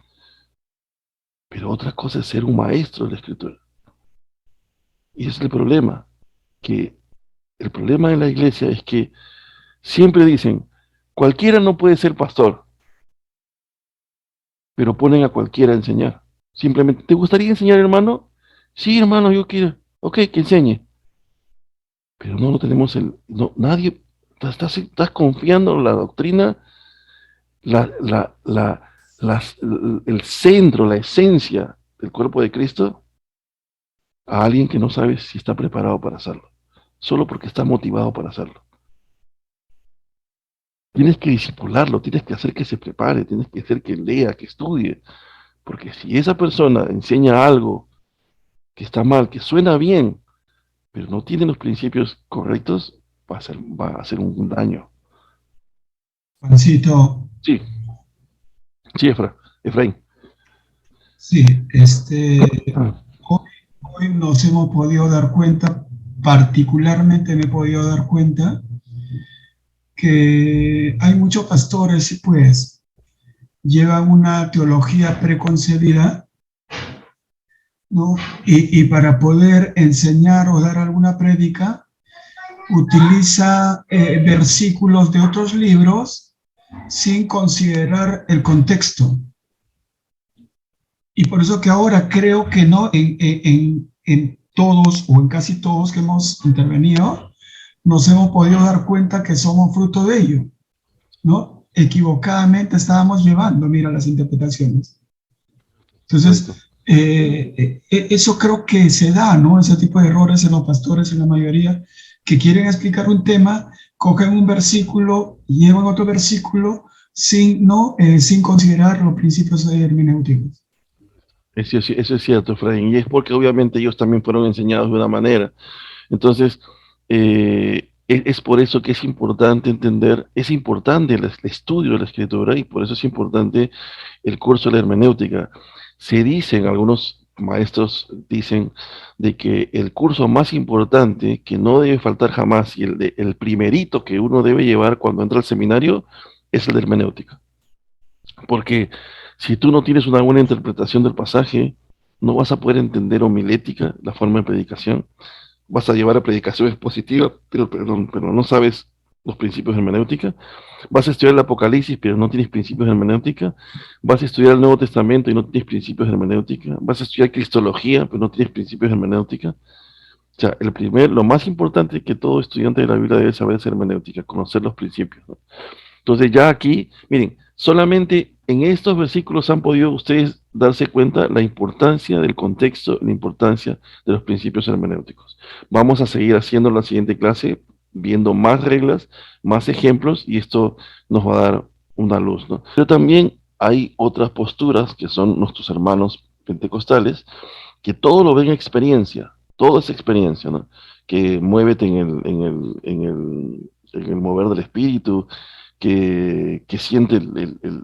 Speaker 1: Pero otra cosa es ser un maestro de la Escritura. Y ese es el problema, que el problema de la iglesia es que siempre dicen, cualquiera no puede ser pastor, pero ponen a cualquiera a enseñar. Simplemente, ¿te gustaría enseñar, hermano? Sí, hermano, yo quiero. Ok, que enseñe. Pero no tenemos nadie, estás confiando en la doctrina, el centro, la esencia del cuerpo de Cristo a alguien que no sabe si está preparado para hacerlo, solo porque está motivado para hacerlo. Tienes que discipularlo, tienes que hacer que se prepare, tienes que hacer que lea, que estudie, porque si esa persona enseña algo que está mal, que suena bien, pero no tiene los principios correctos, va a hacer un daño.
Speaker 2: Juancito.
Speaker 1: Sí, Efraín.
Speaker 2: Sí, hoy nos hemos podido dar cuenta, particularmente me he podido dar cuenta, que hay muchos pastores, pues, llevan una teología preconcebida, ¿no? Y para poder enseñar o dar alguna prédica, utiliza versículos de otros libros sin considerar el contexto. Y por eso que ahora creo que no, en todos o en casi todos que hemos intervenido, nos hemos podido dar cuenta que somos fruto de ello, ¿no? Equivocadamente estábamos llevando, mira, las interpretaciones. Entonces, eso creo que se da, ¿no? Ese tipo de errores en los pastores, en la mayoría, que quieren explicar un tema, cogen un versículo, llevan otro versículo sin considerar los principios hermenéuticos.
Speaker 1: Eso es cierto, Efraín, y es porque obviamente ellos también fueron enseñados de una manera. Entonces, es por eso que es importante entender, es importante el estudio de la escritura y por eso es importante el curso de la hermenéutica. Se dicen, algunos maestros dicen, de que el curso más importante que no debe faltar jamás y el primerito que uno debe llevar cuando entra al seminario es el de hermenéutica. Porque si tú no tienes una buena interpretación del pasaje, no vas a poder entender homilética, la forma de predicación. Vas a llevar a predicaciones positivas, pero no sabes los principios de hermenéutica. Vas a estudiar el Apocalipsis, pero no tienes principios de hermenéutica. Vas a estudiar el Nuevo Testamento y no tienes principios de hermenéutica. Vas a estudiar Cristología, pero no tienes principios de hermenéutica. O sea, lo más importante que todo estudiante de la Biblia debe saber es hermenéutica, conocer los principios, ¿no? Entonces ya aquí, miren, solamente en estos versículos han podido ustedes darse cuenta la importancia del contexto, la importancia de los principios hermenéuticos. Vamos a seguir haciendo la siguiente clase, viendo más reglas, más ejemplos, y esto nos va a dar una luz, ¿no? Pero también hay otras posturas que son nuestros hermanos pentecostales, que todo lo ven experiencia, todo es experiencia, ¿no? Que muévete en el mover del espíritu, que siente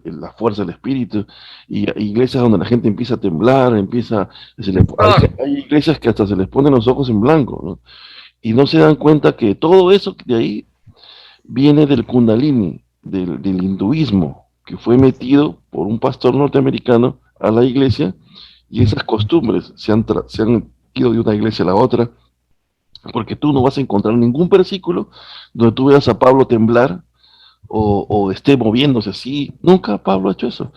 Speaker 1: la fuerza del espíritu, y hay iglesias donde la gente empieza a temblar, hay iglesias que hasta se les ponen los ojos en blanco, ¿no? Y no se dan cuenta que todo eso de ahí viene del Kundalini, del hinduismo, que fue metido por un pastor norteamericano a la iglesia, y esas costumbres se han ido de una iglesia a la otra, porque tú no vas a encontrar ningún versículo donde tú veas a Pablo temblar o esté moviéndose así. Nunca Pablo ha hecho eso.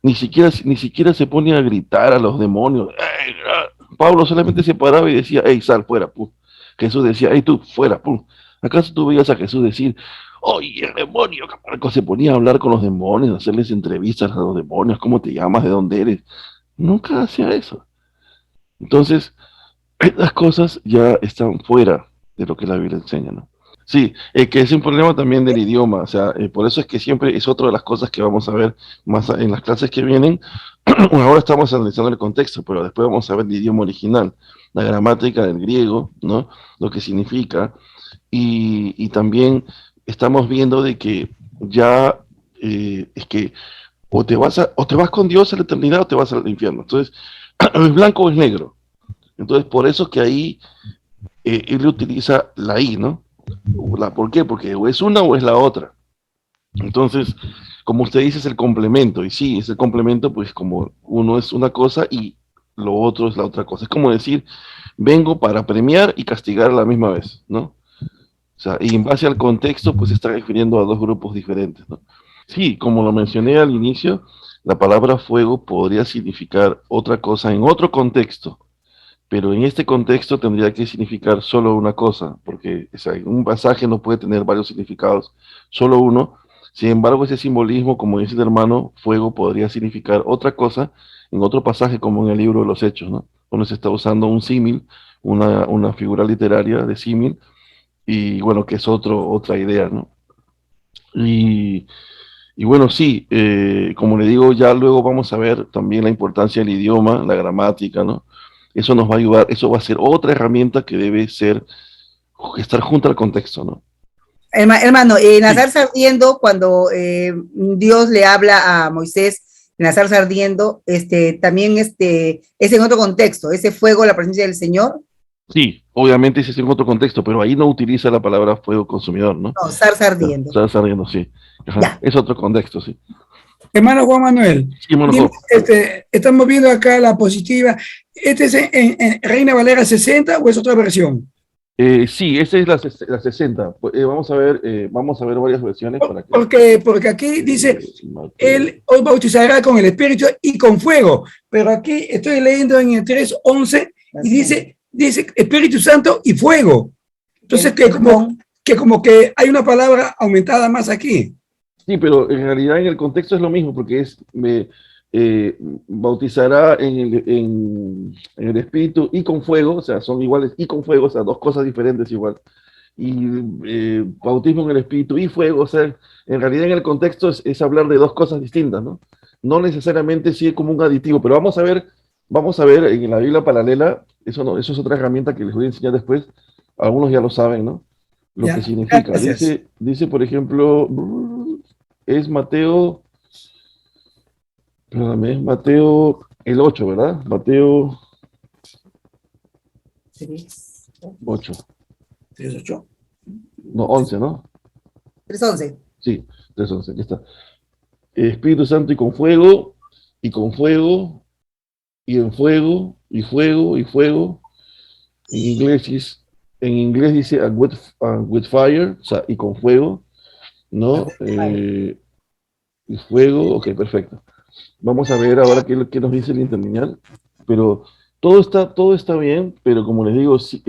Speaker 1: Ni siquiera se pone a gritar a los demonios. ¡Ey! Pablo solamente se paraba y decía, hey, sal, fuera, pum. Jesús decía, hey, tú, fuera, pum. ¿Acaso tú veías a Jesús decir, oye, el demonio? Se ponía a hablar con los demonios, a hacerles entrevistas a los demonios, ¿cómo te llamas? ¿De dónde eres? Nunca hacía eso. Entonces, estas cosas ya están fuera de lo que la Biblia enseña, ¿no? Sí, que es un problema también del idioma, o sea, por eso es que siempre es otra de las cosas que vamos a ver más en las clases que vienen. Ahora estamos analizando el contexto, pero después vamos a ver el idioma original, la gramática del griego, ¿no? Lo que significa, y también estamos viendo de que ya es que o te vas con Dios a la eternidad o te vas al infierno. Entonces, ¿es blanco o es negro? Entonces, por eso que ahí él utiliza la I, ¿no? ¿Por qué? Porque o es una o es la otra. Entonces, como usted dice, es el complemento. Y sí, es el complemento, pues como uno es una cosa y lo otro es la otra cosa. Es como decir, vengo para premiar y castigar a la misma vez, ¿no? O sea, y en base al contexto, pues se está refiriendo a dos grupos diferentes, ¿no? Sí, como lo mencioné al inicio, la palabra fuego podría significar otra cosa en otro contexto, pero en este contexto tendría que significar solo una cosa, porque o sea, un pasaje no puede tener varios significados, solo uno. Sin embargo, ese simbolismo, como dice el hermano, fuego podría significar otra cosa en otro pasaje, como en el libro de los Hechos, ¿no? Donde se está usando un símil, una figura literaria de símil, y bueno, que es otra idea, ¿no? Y, y bueno, sí, como le digo, ya luego vamos a ver también la importancia del idioma, la gramática, ¿no? Eso nos va a ayudar, eso va a ser otra herramienta que debe estar junto al contexto, ¿no?
Speaker 5: Hermano, en la zarza ardiendo, cuando Dios le habla a Moisés en la zarza ardiendo, también es en otro contexto, ese fuego, la presencia del Señor.
Speaker 1: Sí, obviamente ese es en otro contexto, pero ahí no utiliza la palabra fuego consumidor, ¿no?
Speaker 5: No, zarza ardiendo.
Speaker 1: Zarza ardiendo, sí. Ajá, es otro contexto, sí.
Speaker 8: Hermano Juan Manuel,
Speaker 1: Sí, hermano
Speaker 8: dime,
Speaker 1: Job.
Speaker 8: estamos viendo acá la positiva. ¿Este es en Reina Valera 60 o es otra versión?
Speaker 1: Sí, esa es la 60. Vamos a ver varias versiones para que...
Speaker 8: Porque aquí dice,
Speaker 1: Mateo.
Speaker 8: él os bautizará con el Espíritu y con fuego. Pero aquí estoy leyendo en el 3:11 y dice Espíritu Santo y fuego. Entonces, como que hay una palabra aumentada más aquí.
Speaker 1: Sí, pero en realidad en el contexto es lo mismo, porque bautizará en el Espíritu y con fuego, o sea, son iguales y con fuego, o sea, dos cosas diferentes igual. Y bautismo en el Espíritu y fuego, o sea, en realidad en el contexto es hablar de dos cosas distintas, ¿no? No necesariamente sí como un aditivo, pero vamos a ver en la Biblia paralela, eso es otra herramienta que les voy a enseñar después, algunos ya lo saben, ¿no? Lo
Speaker 8: Ya,
Speaker 1: que significa.
Speaker 8: gracias.
Speaker 1: Dice, por ejemplo, es Mateo, perdóname, es Mateo el 8, ¿verdad? Mateo 8,
Speaker 8: 3:8.
Speaker 1: no, 11, ¿no?
Speaker 5: 3:11.
Speaker 1: Sí, 3:11, aquí está. Espíritu Santo y con fuego, y en fuego, y fuego, y fuego. En inglés dice and with fire, o sea, y con fuego, ¿no? Y fuego, ok, perfecto. Vamos a ver ahora qué nos dice el interlineal, pero todo está bien, pero como les digo, sí,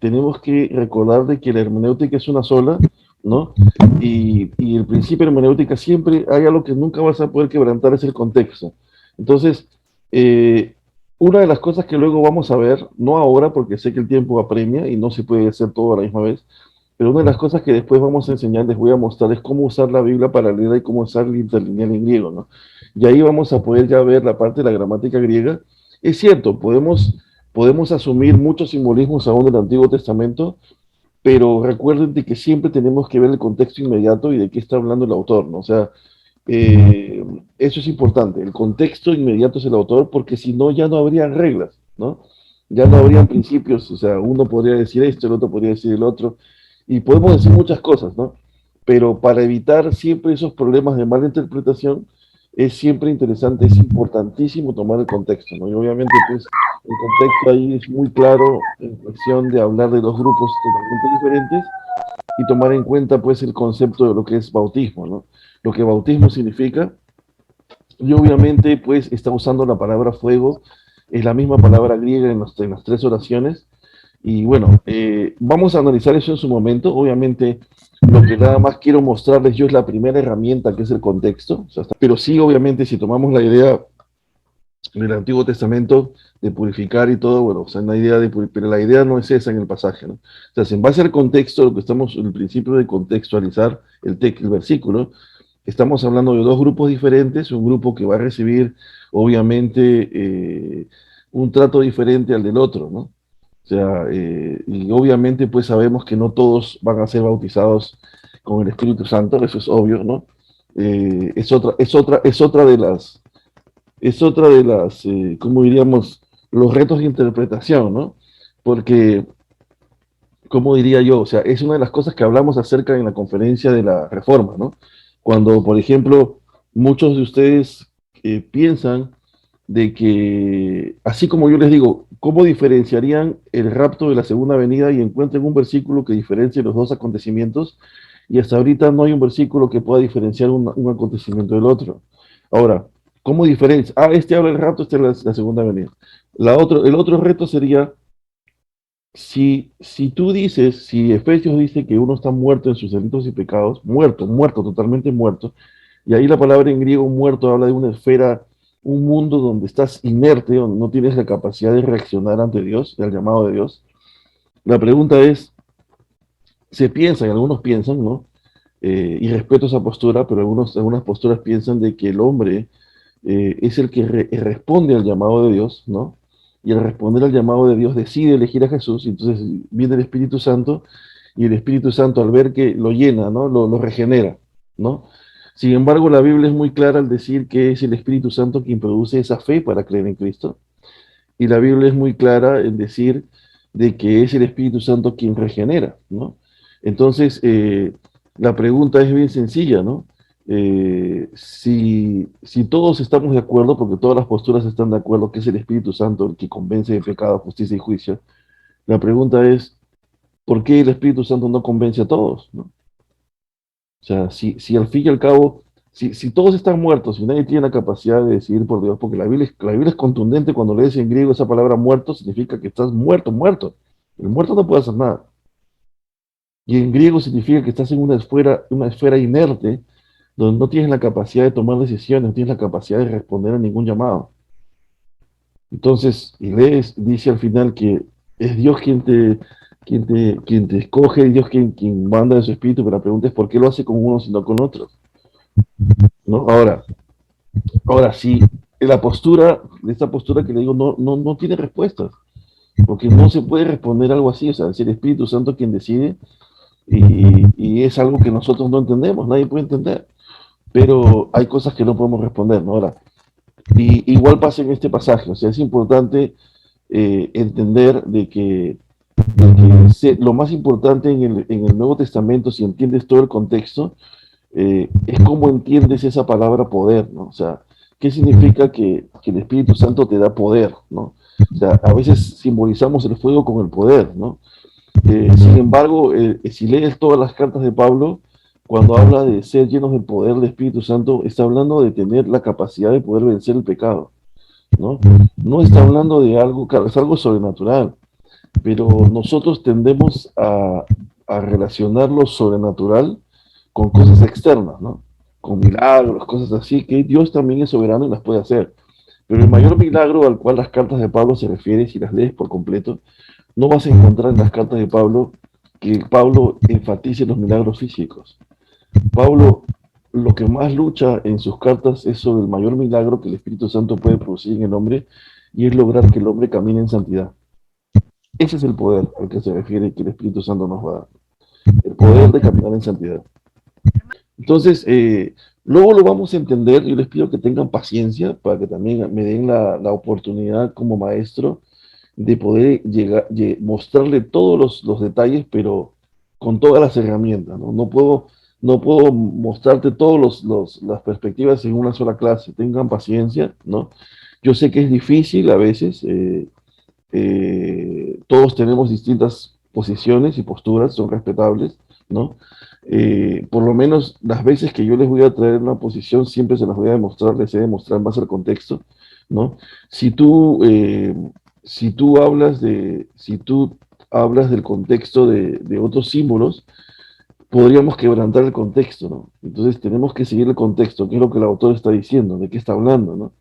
Speaker 1: tenemos que recordar de que la hermenéutica es una sola, ¿no? Y el principio de hermenéutica siempre hay algo que nunca vas a poder quebrantar, es el contexto. Entonces, eh, una de las cosas que luego vamos a ver, no ahora porque sé que el tiempo apremia y no se puede hacer todo a la misma vez, pero una de las cosas que después vamos a enseñar, les voy a mostrar, es cómo usar la Biblia paralela y cómo usar el interlineal en griego, ¿no? Y ahí vamos a poder ya ver la parte de la gramática griega. Es cierto, podemos asumir muchos simbolismos aún del Antiguo Testamento, pero recuerden de que siempre tenemos que ver el contexto inmediato y de qué está hablando el autor, ¿no? O sea, eh, eso es importante, el contexto inmediato es el autor, porque si no, ya no habría reglas, ¿no? Ya no habrían principios, o sea, uno podría decir esto, el otro podría decir el otro, y podemos decir muchas cosas, ¿no? Pero para evitar siempre esos problemas de mala interpretación, es siempre interesante, es importantísimo tomar el contexto, ¿no? Y obviamente, pues, el contexto ahí es muy claro en cuestión de hablar de dos grupos totalmente diferentes y tomar en cuenta, pues, el concepto de lo que es bautismo, ¿no? Lo que bautismo significa, y obviamente, pues, está usando la palabra fuego, es la misma palabra griega en las tres oraciones, y bueno, vamos a analizar eso en su momento. Obviamente, lo que nada más quiero mostrarles yo es la primera herramienta, que es el contexto. O sea, pero sí, obviamente, si tomamos la idea del Antiguo Testamento de purificar y todo, bueno, o sea, una idea pero la idea no es esa en el pasaje, ¿no? O sea, en base al contexto, lo que estamos, el principio de contextualizar el versículo, estamos hablando de dos grupos diferentes, un grupo que va a recibir, obviamente, un trato diferente al del otro, ¿no? O sea, y obviamente pues sabemos que no todos van a ser bautizados con el Espíritu Santo, eso es obvio, ¿no? Es otra de las, ¿cómo diríamos? Los retos de interpretación, ¿no? Porque, ¿cómo diría yo? O sea, es una de las cosas que hablamos acerca en la conferencia de la Reforma, ¿no? Cuando, por ejemplo, muchos de ustedes piensan de que, así como yo les digo, ¿cómo diferenciarían el rapto de la segunda venida y encuentren un versículo que diferencie los dos acontecimientos? Y hasta ahorita no hay un versículo que pueda diferenciar un acontecimiento del otro. Ahora, ¿cómo diferencia? Este habla del rapto, este habla de la segunda venida. El otro reto sería, si tú dices, si Efesios dice que uno está muerto en sus delitos y pecados, muerto, muerto, totalmente muerto, y ahí la palabra en griego muerto habla de una esfera, un mundo donde estás inerte, donde no tienes la capacidad de reaccionar ante Dios, al llamado de Dios. La pregunta es, se piensa, y algunos piensan, ¿no? Y respeto esa postura, pero algunas posturas piensan de que el hombre es el que responde al llamado de Dios, ¿no? Y al responder al llamado de Dios decide elegir a Jesús, y entonces viene el Espíritu Santo, y el Espíritu Santo al ver que lo llena, ¿no? Lo regenera, ¿no? Sin embargo, la Biblia es muy clara al decir que es el Espíritu Santo quien produce esa fe para creer en Cristo. Y la Biblia es muy clara en decir de que es el Espíritu Santo quien regenera, ¿no? Entonces, la pregunta es bien sencilla, ¿no? si todos estamos de acuerdo, porque todas las posturas están de acuerdo que es el Espíritu Santo el que convence de pecado, justicia y juicio, la pregunta es, ¿por qué el Espíritu Santo no convence a todos? ¿No? O sea, si al fin y al cabo, si todos están muertos y nadie tiene la capacidad de decidir por Dios, porque la Biblia es contundente cuando lees en griego esa palabra muerto, significa que estás muerto, muerto. El muerto no puede hacer nada. Y en griego significa que estás en una esfera inerte, donde no tienes la capacidad de tomar decisiones, no tienes la capacidad de responder a ningún llamado. Entonces, y lees, dice al final que es Dios quien te escoge, Dios quien manda de su espíritu, pero la pregunta es ¿por qué lo hace con unos y no con otros? ¿No? Ahora sí, esta postura que le digo no tiene respuestas, porque no se puede responder algo así, o sea, es el Espíritu Santo quien decide y es algo que nosotros no entendemos, nadie puede entender, pero hay cosas que no podemos responder, ¿no? Ahora, y igual pasa en este pasaje, o sea, es importante entender lo más importante en el Nuevo Testamento, si entiendes todo el contexto, es cómo entiendes esa palabra poder, ¿no? O sea, ¿qué significa que el Espíritu Santo te da poder, ¿no? O sea, a veces simbolizamos el fuego con el poder, ¿no? Sin embargo, si lees todas las cartas de Pablo, cuando habla de ser llenos del poder del Espíritu Santo, está hablando de tener la capacidad de poder vencer el pecado, ¿no? No está hablando de algo, claro, es algo sobrenatural, pero nosotros tendemos a relacionar lo sobrenatural con cosas externas, ¿no? Con milagros, cosas así, que Dios también es soberano y las puede hacer. Pero el mayor milagro al cual las cartas de Pablo se refieren, si las lees por completo, no vas a encontrar en las cartas de Pablo que Pablo enfatice los milagros físicos. Pablo lo que más lucha en sus cartas es sobre el mayor milagro que el Espíritu Santo puede producir en el hombre y es lograr que el hombre camine en santidad. Ese es el poder al que se refiere que el Espíritu Santo nos va a dar. El poder de caminar en santidad. Entonces, luego lo vamos a entender. Yo les pido que tengan paciencia para que también me den la oportunidad como maestro de poder mostrarle todos los detalles, pero con todas las herramientas, ¿no? No puedo mostrarte todas las perspectivas en una sola clase. Tengan paciencia, ¿no? Yo sé que es difícil a veces. Todos tenemos distintas posiciones y posturas, son respetables, ¿no? Por lo menos las veces que yo les voy a traer una posición, siempre se las voy a demostrar, les he de demostrar en base al contexto, ¿no? Si tú hablas del contexto de otros símbolos, podríamos quebrantar el contexto, ¿no? Entonces tenemos que seguir el contexto, qué es lo que el autor está diciendo, de qué está hablando, ¿no?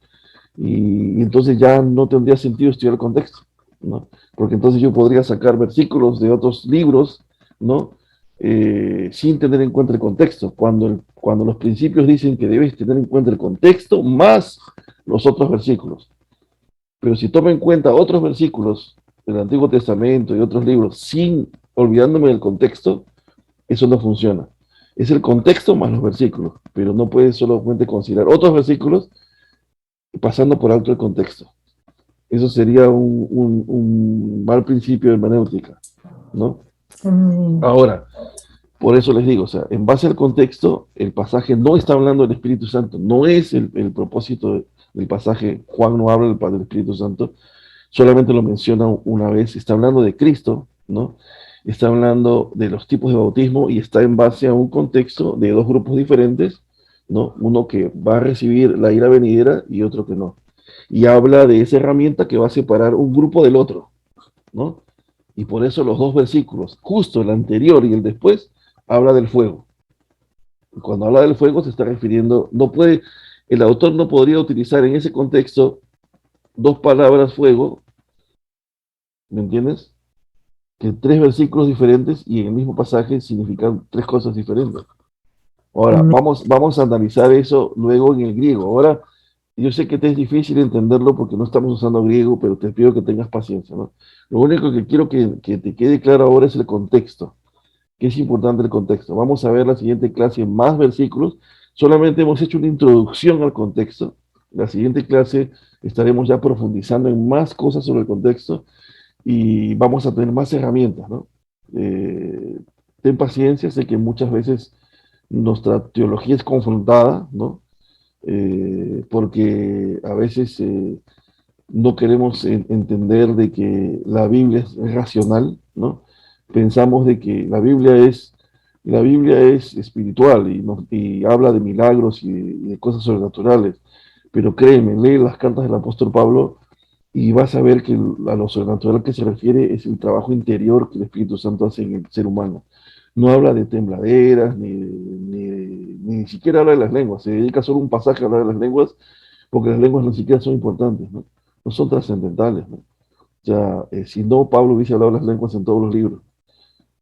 Speaker 1: Y entonces ya no tendría sentido estudiar el contexto, ¿no? Porque entonces yo podría sacar versículos de otros libros, ¿no? Sin tener en cuenta el contexto. Cuando los principios dicen que debes tener en cuenta el contexto más los otros versículos. Pero si tomo en cuenta otros versículos del Antiguo Testamento y otros libros sin olvidándome del contexto, eso no funciona. Es el contexto más los versículos, pero no puedes solamente considerar otros versículos pasando por alto el contexto. Eso sería un mal principio de hermenéutica, ¿no? Ahora, por eso les digo, o sea, en base al contexto, el pasaje no está hablando del Espíritu Santo, no es el propósito del pasaje. Juan no habla del Espíritu Santo, solamente lo menciona una vez, está hablando de Cristo, ¿no? Está hablando de los tipos de bautismo y está en base a un contexto de dos grupos diferentes, ¿no? Uno que va a recibir la ira venidera y otro que no. Y habla de esa herramienta que va a separar un grupo del otro, ¿no? Y por eso los dos versículos, justo el anterior y el después, habla del fuego. Y cuando habla del fuego se está refiriendo, el autor no podría utilizar en ese contexto dos palabras fuego, ¿me entiendes? Que tres versículos diferentes y en el mismo pasaje significan tres cosas diferentes. Ahora, vamos a analizar eso luego en el griego. Ahora, yo sé que te es difícil entenderlo porque no estamos usando griego, pero te pido que tengas paciencia, ¿no? Lo único que quiero que te quede claro ahora es el contexto, que es importante el contexto. Vamos a ver la siguiente clase más versículos. Solamente hemos hecho una introducción al contexto. La siguiente clase estaremos ya profundizando en más cosas sobre el contexto y vamos a tener más herramientas, ¿no? Ten paciencia, sé que muchas veces nuestra teología es confrontada, ¿no? Porque a veces no queremos entender de que la Biblia es racional, ¿no? Pensamos de que la Biblia es espiritual y habla de milagros y de cosas sobrenaturales, pero créeme, lee las cartas del apóstol Pablo y vas a ver que a lo sobrenatural que se refiere es el trabajo interior que el Espíritu Santo hace en el ser humano. No habla de tembladeras, ni siquiera habla de las lenguas, se dedica solo un pasaje a hablar de las lenguas, porque las lenguas no siquiera son importantes, ¿no? No son trascendentales, ¿no? O sea, si no, Pablo hubiese hablado las lenguas en todos los libros.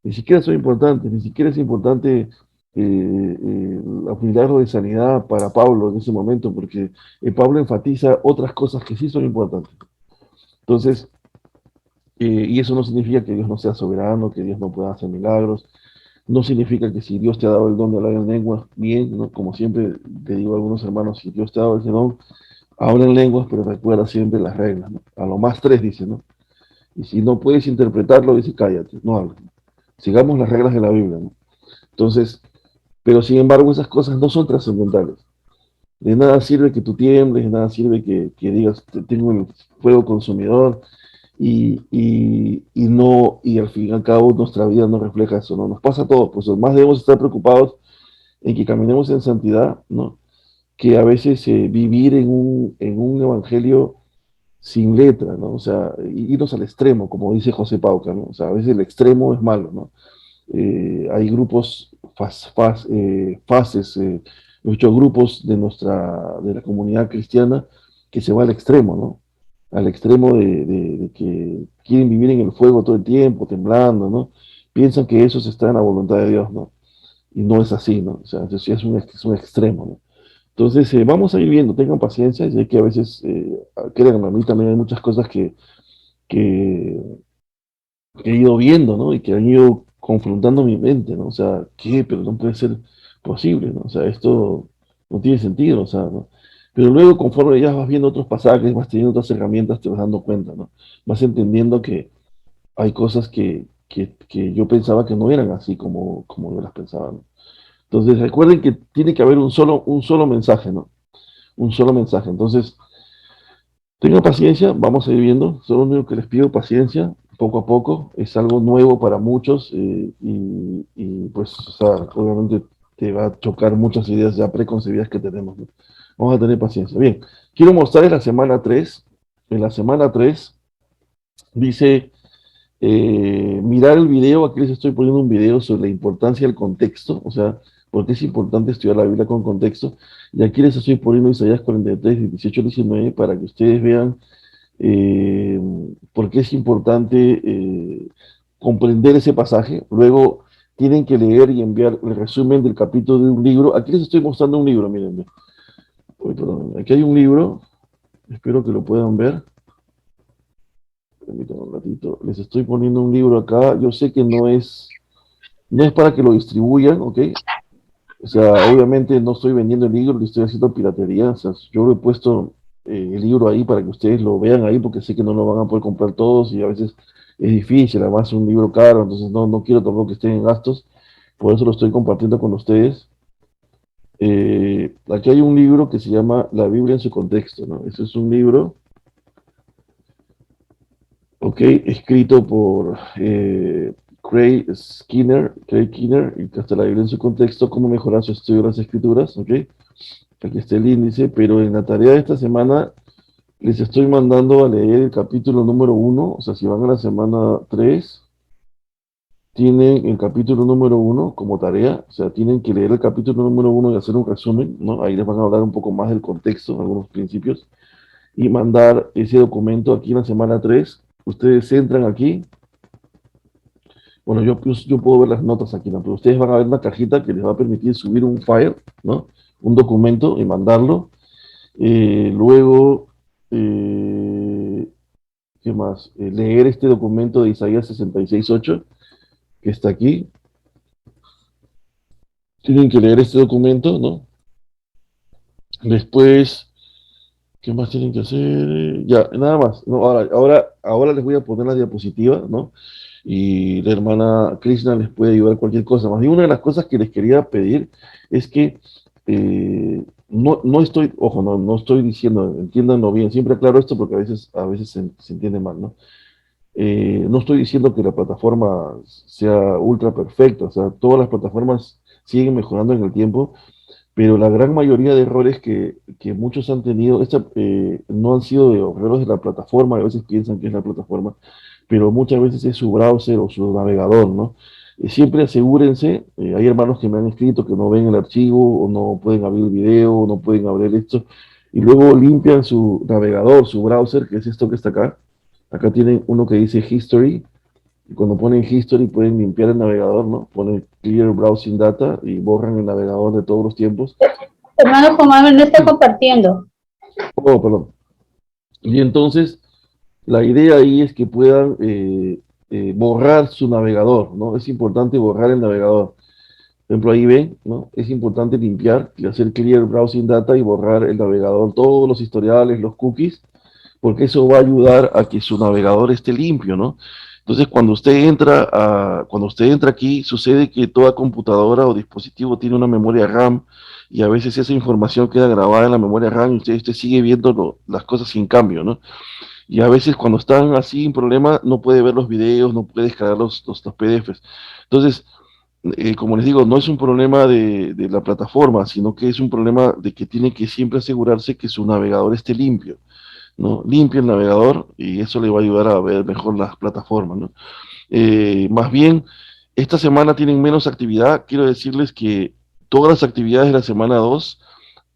Speaker 1: Ni siquiera son importantes, ni siquiera es importante el milagro de sanidad para Pablo en ese momento, porque Pablo enfatiza otras cosas que sí son importantes. Entonces, y eso no significa que Dios no sea soberano, que Dios no pueda hacer milagros. No significa que si Dios te ha dado el don de hablar en lenguas, bien, ¿no? Como siempre le digo a algunos hermanos, si Dios te ha dado ese don, habla en lenguas, pero recuerda siempre las reglas, ¿no? A lo más tres, dice, ¿no? Y si no puedes interpretarlo, dice, cállate, no hables. Sigamos las reglas de la Biblia, ¿no? Entonces, pero sin embargo, esas cosas no son trascendentales. De nada sirve que tú tiembles, de nada sirve que digas, tengo el fuego consumidor, y al fin y al cabo nuestra vida no refleja eso, ¿no? Nos pasa a todos, pues más debemos estar preocupados en que caminemos en santidad, ¿no? Que a veces vivir en un evangelio sin letra, ¿no? O sea, irnos al extremo, como dice José Pauca, ¿no? O sea, a veces el extremo es malo, ¿no? Hay grupos, fases, muchos grupos de la comunidad cristiana que se va al extremo, ¿no? Al extremo de que quieren vivir en el fuego todo el tiempo, temblando, ¿no? Piensan que eso está en la voluntad de Dios, ¿no? Y no es así, ¿no? O sea, eso sí es un extremo, ¿no? Entonces, vamos a ir viendo, tengan paciencia, ya que a veces, créanme, a mí también hay muchas cosas que, que he ido viendo, ¿no? Y que han ido confrontando mi mente, ¿no? O sea, ¿qué? Pero no puede ser posible, ¿no? O sea, esto no tiene sentido, o sea, ¿no? Pero luego, conforme ya vas viendo otros pasajes, vas teniendo otras herramientas, te vas dando cuenta, ¿no? Vas entendiendo que hay cosas que yo pensaba que no eran así como yo las pensaba, ¿no? Entonces, recuerden que tiene que haber un solo mensaje, ¿no? Un solo mensaje. Entonces, tengan paciencia, vamos a ir viendo. Solo lo único que les pido, paciencia, poco a poco. Es algo nuevo para muchos pues, o sea, obviamente te va a chocar muchas ideas ya preconcebidas que tenemos, ¿no? Vamos a tener paciencia. Bien, quiero mostrarles la semana 3. En la semana 3 dice, mirar el video, aquí les estoy poniendo un video sobre la importancia del contexto, o sea, por qué es importante estudiar la Biblia con contexto. Y aquí les estoy poniendo Isaías 43, 18 al 19, para que ustedes vean eh, por qué es importante comprender ese pasaje. Luego tienen que leer y enviar el resumen del capítulo de un libro. Aquí les estoy mostrando un libro, miren. Uy, perdón, aquí hay un libro, espero que lo puedan ver. Permítanme un ratito. Les estoy poniendo un libro acá. Yo sé que no es para que lo distribuyan, ¿ok? O sea, obviamente no estoy vendiendo el libro, le estoy haciendo piratería. O sea, yo he puesto el libro ahí para que ustedes lo vean ahí, porque sé que no lo van a poder comprar todos y a veces es difícil, además es un libro caro, entonces no quiero tampoco que estén en gastos. Por eso lo estoy compartiendo con ustedes. Aquí hay un libro que se llama La Biblia en su contexto, ¿no? Ese es un libro, ok, escrito por Craig Skinner, y que está la Biblia en su contexto, cómo mejorar su estudio de las escrituras, ok. Aquí está el índice, pero en la tarea de esta semana les estoy mandando a leer el capítulo número 1, o sea, si van a la semana 3, tienen el capítulo número 1 como tarea, o sea, tienen que leer el capítulo número 1 y hacer un resumen, ¿no? Ahí les van a hablar un poco más del contexto, algunos principios, y mandar ese documento aquí en la semana 3. Ustedes entran aquí. Bueno, yo puedo ver las notas aquí, ¿no? Pero ustedes van a ver una cajita que les va a permitir subir un file, ¿no? Un documento y mandarlo. Luego, ¿qué más? Leer este documento de Isaías 66:8, que está aquí. Tienen que leer este documento, ¿no? Después, ¿qué más tienen que hacer? Ya, nada más. No, ahora les voy a poner la diapositiva, ¿no? y la hermana Krishna les puede ayudar cualquier cosa. Más bien, una de las cosas que les quería pedir es que no estoy, ojo, no estoy diciendo, entiéndanlo bien, siempre aclaro esto porque a veces se entiende mal, ¿no? No estoy diciendo que la plataforma sea ultra perfecta, o sea, todas las plataformas siguen mejorando en el tiempo, pero la gran mayoría de errores que muchos han tenido, no han sido de errores de la plataforma, a veces piensan que es la plataforma, pero muchas veces es su browser o su navegador, ¿no? Siempre asegúrense, hay hermanos que me han escrito que no ven el archivo o no pueden abrir el video o no pueden abrir esto, y luego limpian su navegador, su browser, que es esto que está acá. Acá tienen uno que dice History, y cuando ponen History pueden limpiar el navegador, ¿no? Ponen Clear Browsing Data y borran el navegador de todos los tiempos.
Speaker 4: Hermano Juan Manuel no está compartiendo.
Speaker 1: Oh, perdón. Y entonces, la idea ahí es que puedan borrar su navegador, ¿no? Es importante borrar el navegador. Por ejemplo, ahí ven, ¿no? Es importante limpiar y hacer Clear Browsing Data y borrar el navegador, todos los historiales, los cookies, porque eso va a ayudar a que su navegador esté limpio, ¿no? Entonces, cuando usted entra aquí, sucede que toda computadora o dispositivo tiene una memoria RAM y a veces esa información queda grabada en la memoria RAM y usted sigue viendo las cosas sin cambio, ¿no? Y a veces cuando están así en problema, no puede ver los videos, no puede descargar los PDFs. Entonces, como les digo, no es un problema de la plataforma, sino que es un problema de que tiene que siempre asegurarse que su navegador esté limpio, ¿no? Limpie el navegador y eso le va a ayudar a ver mejor las plataformas, ¿no? Más bien, esta semana tienen menos actividad. Quiero decirles que todas las actividades de la semana 2,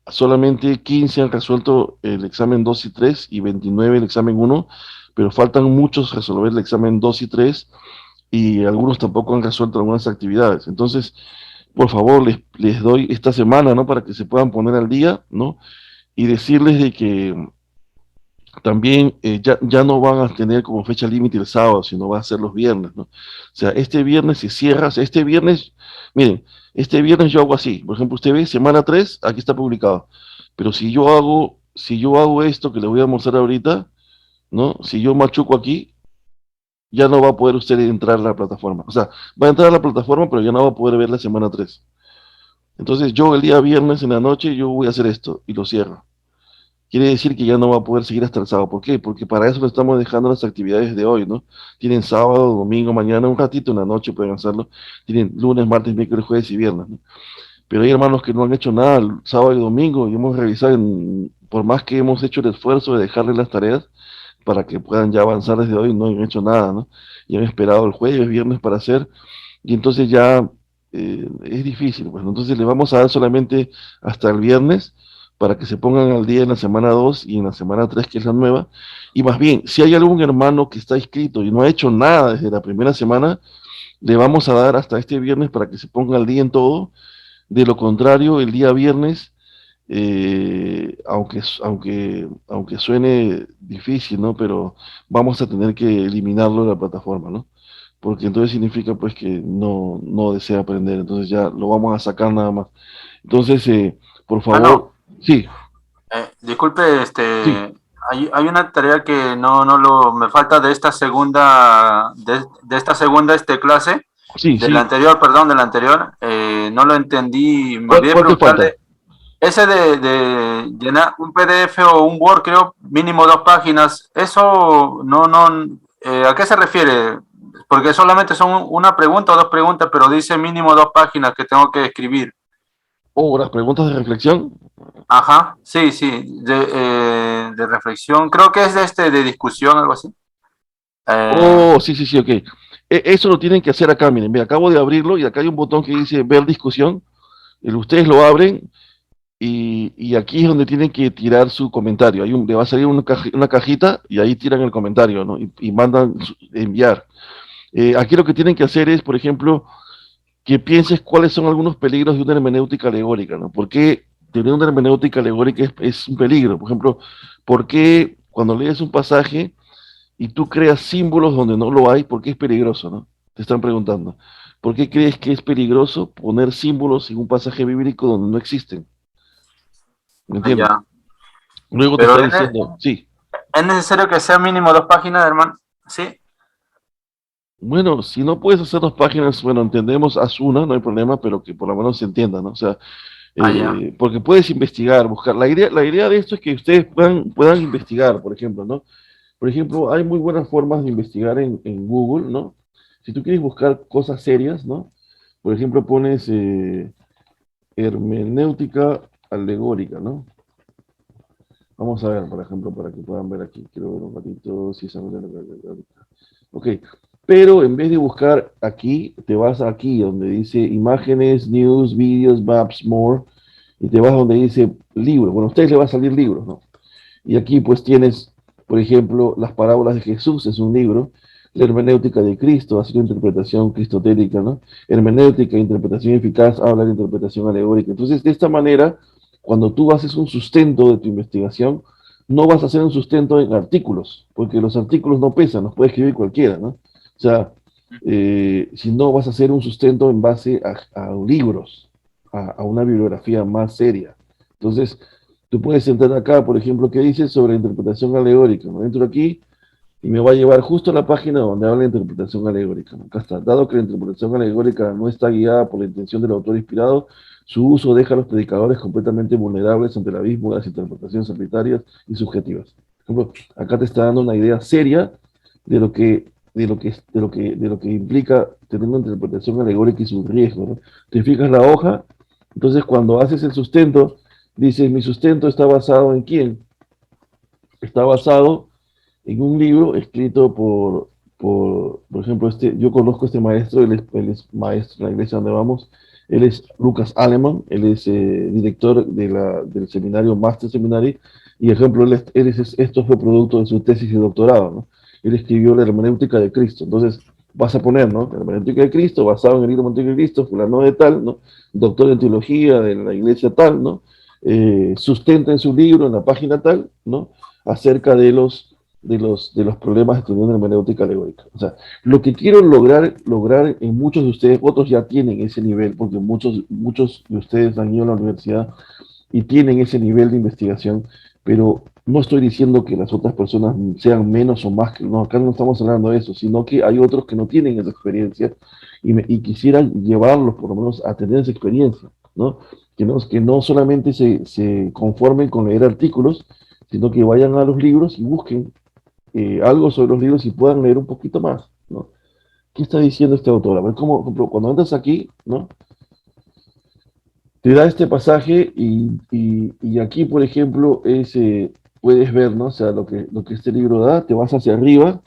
Speaker 1: solamente 15 han resuelto el examen 2 y 3 y 29 el examen 1, pero faltan muchos resolver el examen 2 y 3 y algunos tampoco han resuelto algunas actividades. Entonces, por favor, les doy esta semana, ¿no? Para que se puedan poner al día, ¿no? Y decirles de que también ya no van a tener como fecha límite el sábado, sino va a ser los viernes, ¿no? O sea, este viernes se cierra, o sea, este viernes, miren, este viernes yo hago así, por ejemplo, usted ve, semana 3 aquí está publicado, pero si yo hago esto que le voy a mostrar ahorita, ¿no? Si yo machuco aquí, ya no va a poder usted entrar a la plataforma, o sea, va a entrar a la plataforma, pero ya no va a poder ver la semana 3. Entonces yo el día viernes en la noche, yo voy a hacer esto y lo cierro. Quiere decir que ya no va a poder seguir hasta el sábado. ¿Por qué? Porque para eso le estamos dejando las actividades de hoy, ¿no? Tienen sábado, domingo, mañana, un ratito en la noche pueden hacerlo. Tienen lunes, martes, miércoles, jueves y viernes, ¿no? Pero hay hermanos que no han hecho nada el sábado y domingo y hemos revisado, por más que hemos hecho el esfuerzo de dejarles las tareas para que puedan ya avanzar desde hoy, no han hecho nada, ¿no? Y han esperado el jueves, viernes para hacer, y entonces ya es difícil, pues, ¿no? Entonces le vamos a dar solamente hasta el viernes para que se pongan al día en la semana 2 y en la semana 3 que es la nueva. Y más bien, si hay algún hermano que está inscrito y no ha hecho nada desde la primera semana, le vamos a dar hasta este viernes para que se ponga al día en todo. De lo contrario, el día viernes, aunque suene difícil, ¿no? Pero vamos a tener que eliminarlo de la plataforma, ¿no? Porque entonces significa pues que no desea aprender, entonces ya lo vamos a sacar nada más. Entonces, por
Speaker 6: Bueno,
Speaker 1: favor, sí,
Speaker 6: disculpe,
Speaker 1: sí,
Speaker 6: hay una tarea que me falta de esta segunda, de esta segunda clase,
Speaker 1: sí,
Speaker 6: de la
Speaker 1: sí.
Speaker 6: anterior, perdón, de la anterior, no lo entendí, me olvidé
Speaker 1: ¿Cuál te falta?
Speaker 6: preguntarle, ese de llenar un PDF o un Word, creo, mínimo 2 páginas, eso ¿a qué se refiere? Porque solamente son una pregunta o 2 preguntas, pero dice mínimo 2 páginas que tengo que escribir.
Speaker 1: Oh, las preguntas de reflexión.
Speaker 6: Ajá, sí, sí, de reflexión, creo que es de discusión, algo así. Eh,
Speaker 1: Oh, sí, sí, sí, ok. Eso lo tienen que hacer acá, miren, me acabo de abrirlo y acá hay un botón que dice ver discusión. Ustedes lo abren y aquí es donde tienen que tirar su comentario. Le va a salir una cajita y ahí tiran el comentario, ¿no? Y mandan enviar. Aquí lo que tienen que hacer es, por ejemplo, que pienses cuáles son algunos peligros de una hermenéutica alegórica, ¿no? ¿Por qué tener una hermenéutica alegórica es un peligro? Por ejemplo, ¿por qué cuando lees un pasaje y tú creas símbolos donde no lo hay, por qué es peligroso, ¿no? Te están preguntando. ¿Por qué crees que es peligroso poner símbolos en un pasaje bíblico donde no existen? ¿Me entiendes?
Speaker 6: ya.
Speaker 1: Luego te
Speaker 6: Pero
Speaker 1: está diciendo, sí,
Speaker 6: es necesario que sea mínimo 2 páginas, hermano. Sí.
Speaker 1: Bueno, si no puedes hacer 2 páginas, bueno, entendemos, haz una, no hay problema, pero que por lo menos se entienda, ¿no? O sea,
Speaker 6: Ya.
Speaker 1: porque puedes investigar, buscar. La idea de esto es que ustedes puedan investigar, por ejemplo, ¿no? Por ejemplo, hay muy buenas formas de investigar en Google, ¿no? Si tú quieres buscar cosas serias, ¿no? Por ejemplo, pones hermenéutica alegórica, ¿no? Vamos a ver, por ejemplo, para que puedan ver aquí. Quiero ver un ratito si es alegórica. Ok, pero en vez de buscar aquí, te vas aquí donde dice imágenes, news, videos, maps, more, y te vas donde dice libros. Bueno, a ustedes les va a salir libros, ¿no? Y aquí pues tienes, por ejemplo, las parábolas de Jesús, es un libro, la hermenéutica de Cristo, hace una interpretación cristotélica, ¿no? Hermenéutica, interpretación eficaz, habla de interpretación alegórica. Entonces, de esta manera, cuando tú haces un sustento de tu investigación, no vas a hacer un sustento en artículos, porque los artículos no pesan, los puede escribir cualquiera, ¿no? O sea, si no vas a hacer un sustento en base a libros, a una bibliografía más seria. Entonces, tú puedes entrar acá, por ejemplo, ¿qué dice sobre interpretación alegórica? ¿No? Entro aquí y me va a llevar justo a la página donde habla de interpretación alegórica, ¿no? Acá está. Dado que la interpretación alegórica no está guiada por la intención del autor inspirado, su uso deja a los predicadores completamente vulnerables ante el abismo de las interpretaciones arbitrarias y subjetivas. Por ejemplo, acá te está dando una idea seria de lo que implica tener una interpretación alegórica y sus riesgos, ¿no? Te fijas la hoja, entonces cuando haces el sustento, dice, mi sustento está basado en quién? Está basado en un libro escrito por ejemplo, yo conozco a este maestro, él es maestro en la iglesia donde vamos, él es Lucas Aleman, él es director del seminario Master Seminary, y ejemplo, esto fue producto de su tesis de doctorado, ¿no? Él escribió la hermenéutica de Cristo, entonces vas a poner, ¿no? La hermenéutica de Cristo, basado en el libro hermenéutica de Cristo, fulano de tal, ¿no? Doctor en teología de la iglesia tal, ¿no? Sustenta en su libro, en la página tal, ¿no? Acerca de los problemas estudiando hermenéutica alegórica. O sea, lo que quiero lograr en muchos de ustedes, otros ya tienen ese nivel, porque muchos de ustedes han ido a la universidad y tienen ese nivel de investigación, pero no estoy diciendo que las otras personas sean menos o más, no, acá no estamos hablando de eso, sino que hay otros que no tienen esa experiencia y quisieran llevarlos por lo menos a tener esa experiencia, ¿no? Que no solamente se conformen con leer artículos, sino que vayan a los libros y busquen algo sobre los libros y puedan leer un poquito más, ¿no? ¿Qué está diciendo este autor? A ver, cómo, por ejemplo, cuando entras aquí, ¿no? Te da este pasaje y aquí, por ejemplo, puedes ver, ¿no? O sea, lo que este libro da, te vas hacia arriba,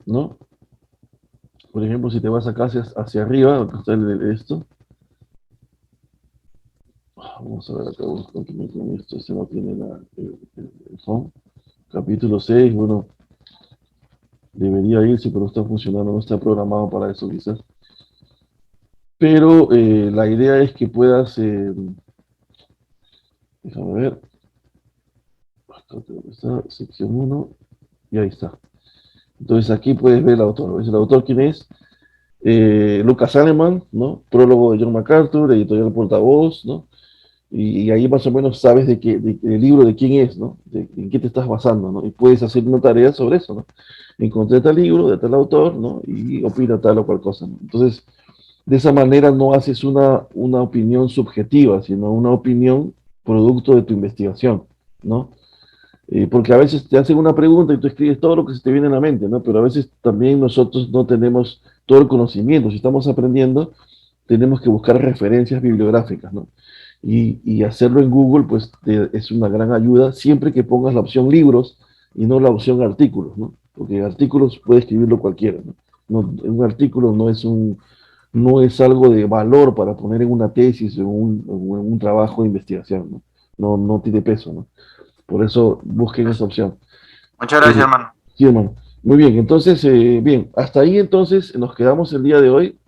Speaker 1: ¿no? Por ejemplo, si te vas acá hacia arriba, donde está esto. Vamos a ver acá, con esto, este no tiene el phone. Capítulo 6, bueno, debería irse, pero no está funcionando, no está programado para eso quizás. Pero la idea es que puedas, déjame ver, acá está, sección 1, y ahí está. Entonces aquí puedes ver el autor. ¿Ves el autor quién es? Lucas Aleman, ¿no? Prólogo de John MacArthur, editorial Portavoz, ¿no? Y ahí más o menos sabes el libro de quién es, ¿no? En qué te estás basando, ¿no? Y puedes hacer una tarea sobre eso, ¿no? Encontré tal libro de tal autor, ¿no? Y opina tal o cual cosa, ¿no? Entonces, de esa manera no haces una opinión subjetiva, sino una opinión producto de tu investigación, ¿no? Porque a veces te hacen una pregunta y tú escribes todo lo que se te viene a la mente, ¿no? Pero a veces también nosotros no tenemos todo el conocimiento. Si estamos aprendiendo, tenemos que buscar referencias bibliográficas, ¿no? Y hacerlo en Google, pues es una gran ayuda siempre que pongas la opción libros y no la opción artículos, ¿no? Porque artículos puede escribirlo cualquiera, ¿no? Un artículo no es algo de valor para poner en una tesis o en un trabajo de investigación, ¿no? No tiene peso, ¿no? Por eso busquen esa opción.
Speaker 6: Muchas gracias, hermano.
Speaker 1: Sí, hermano. Muy bien, entonces, bien, hasta ahí entonces nos quedamos el día de hoy.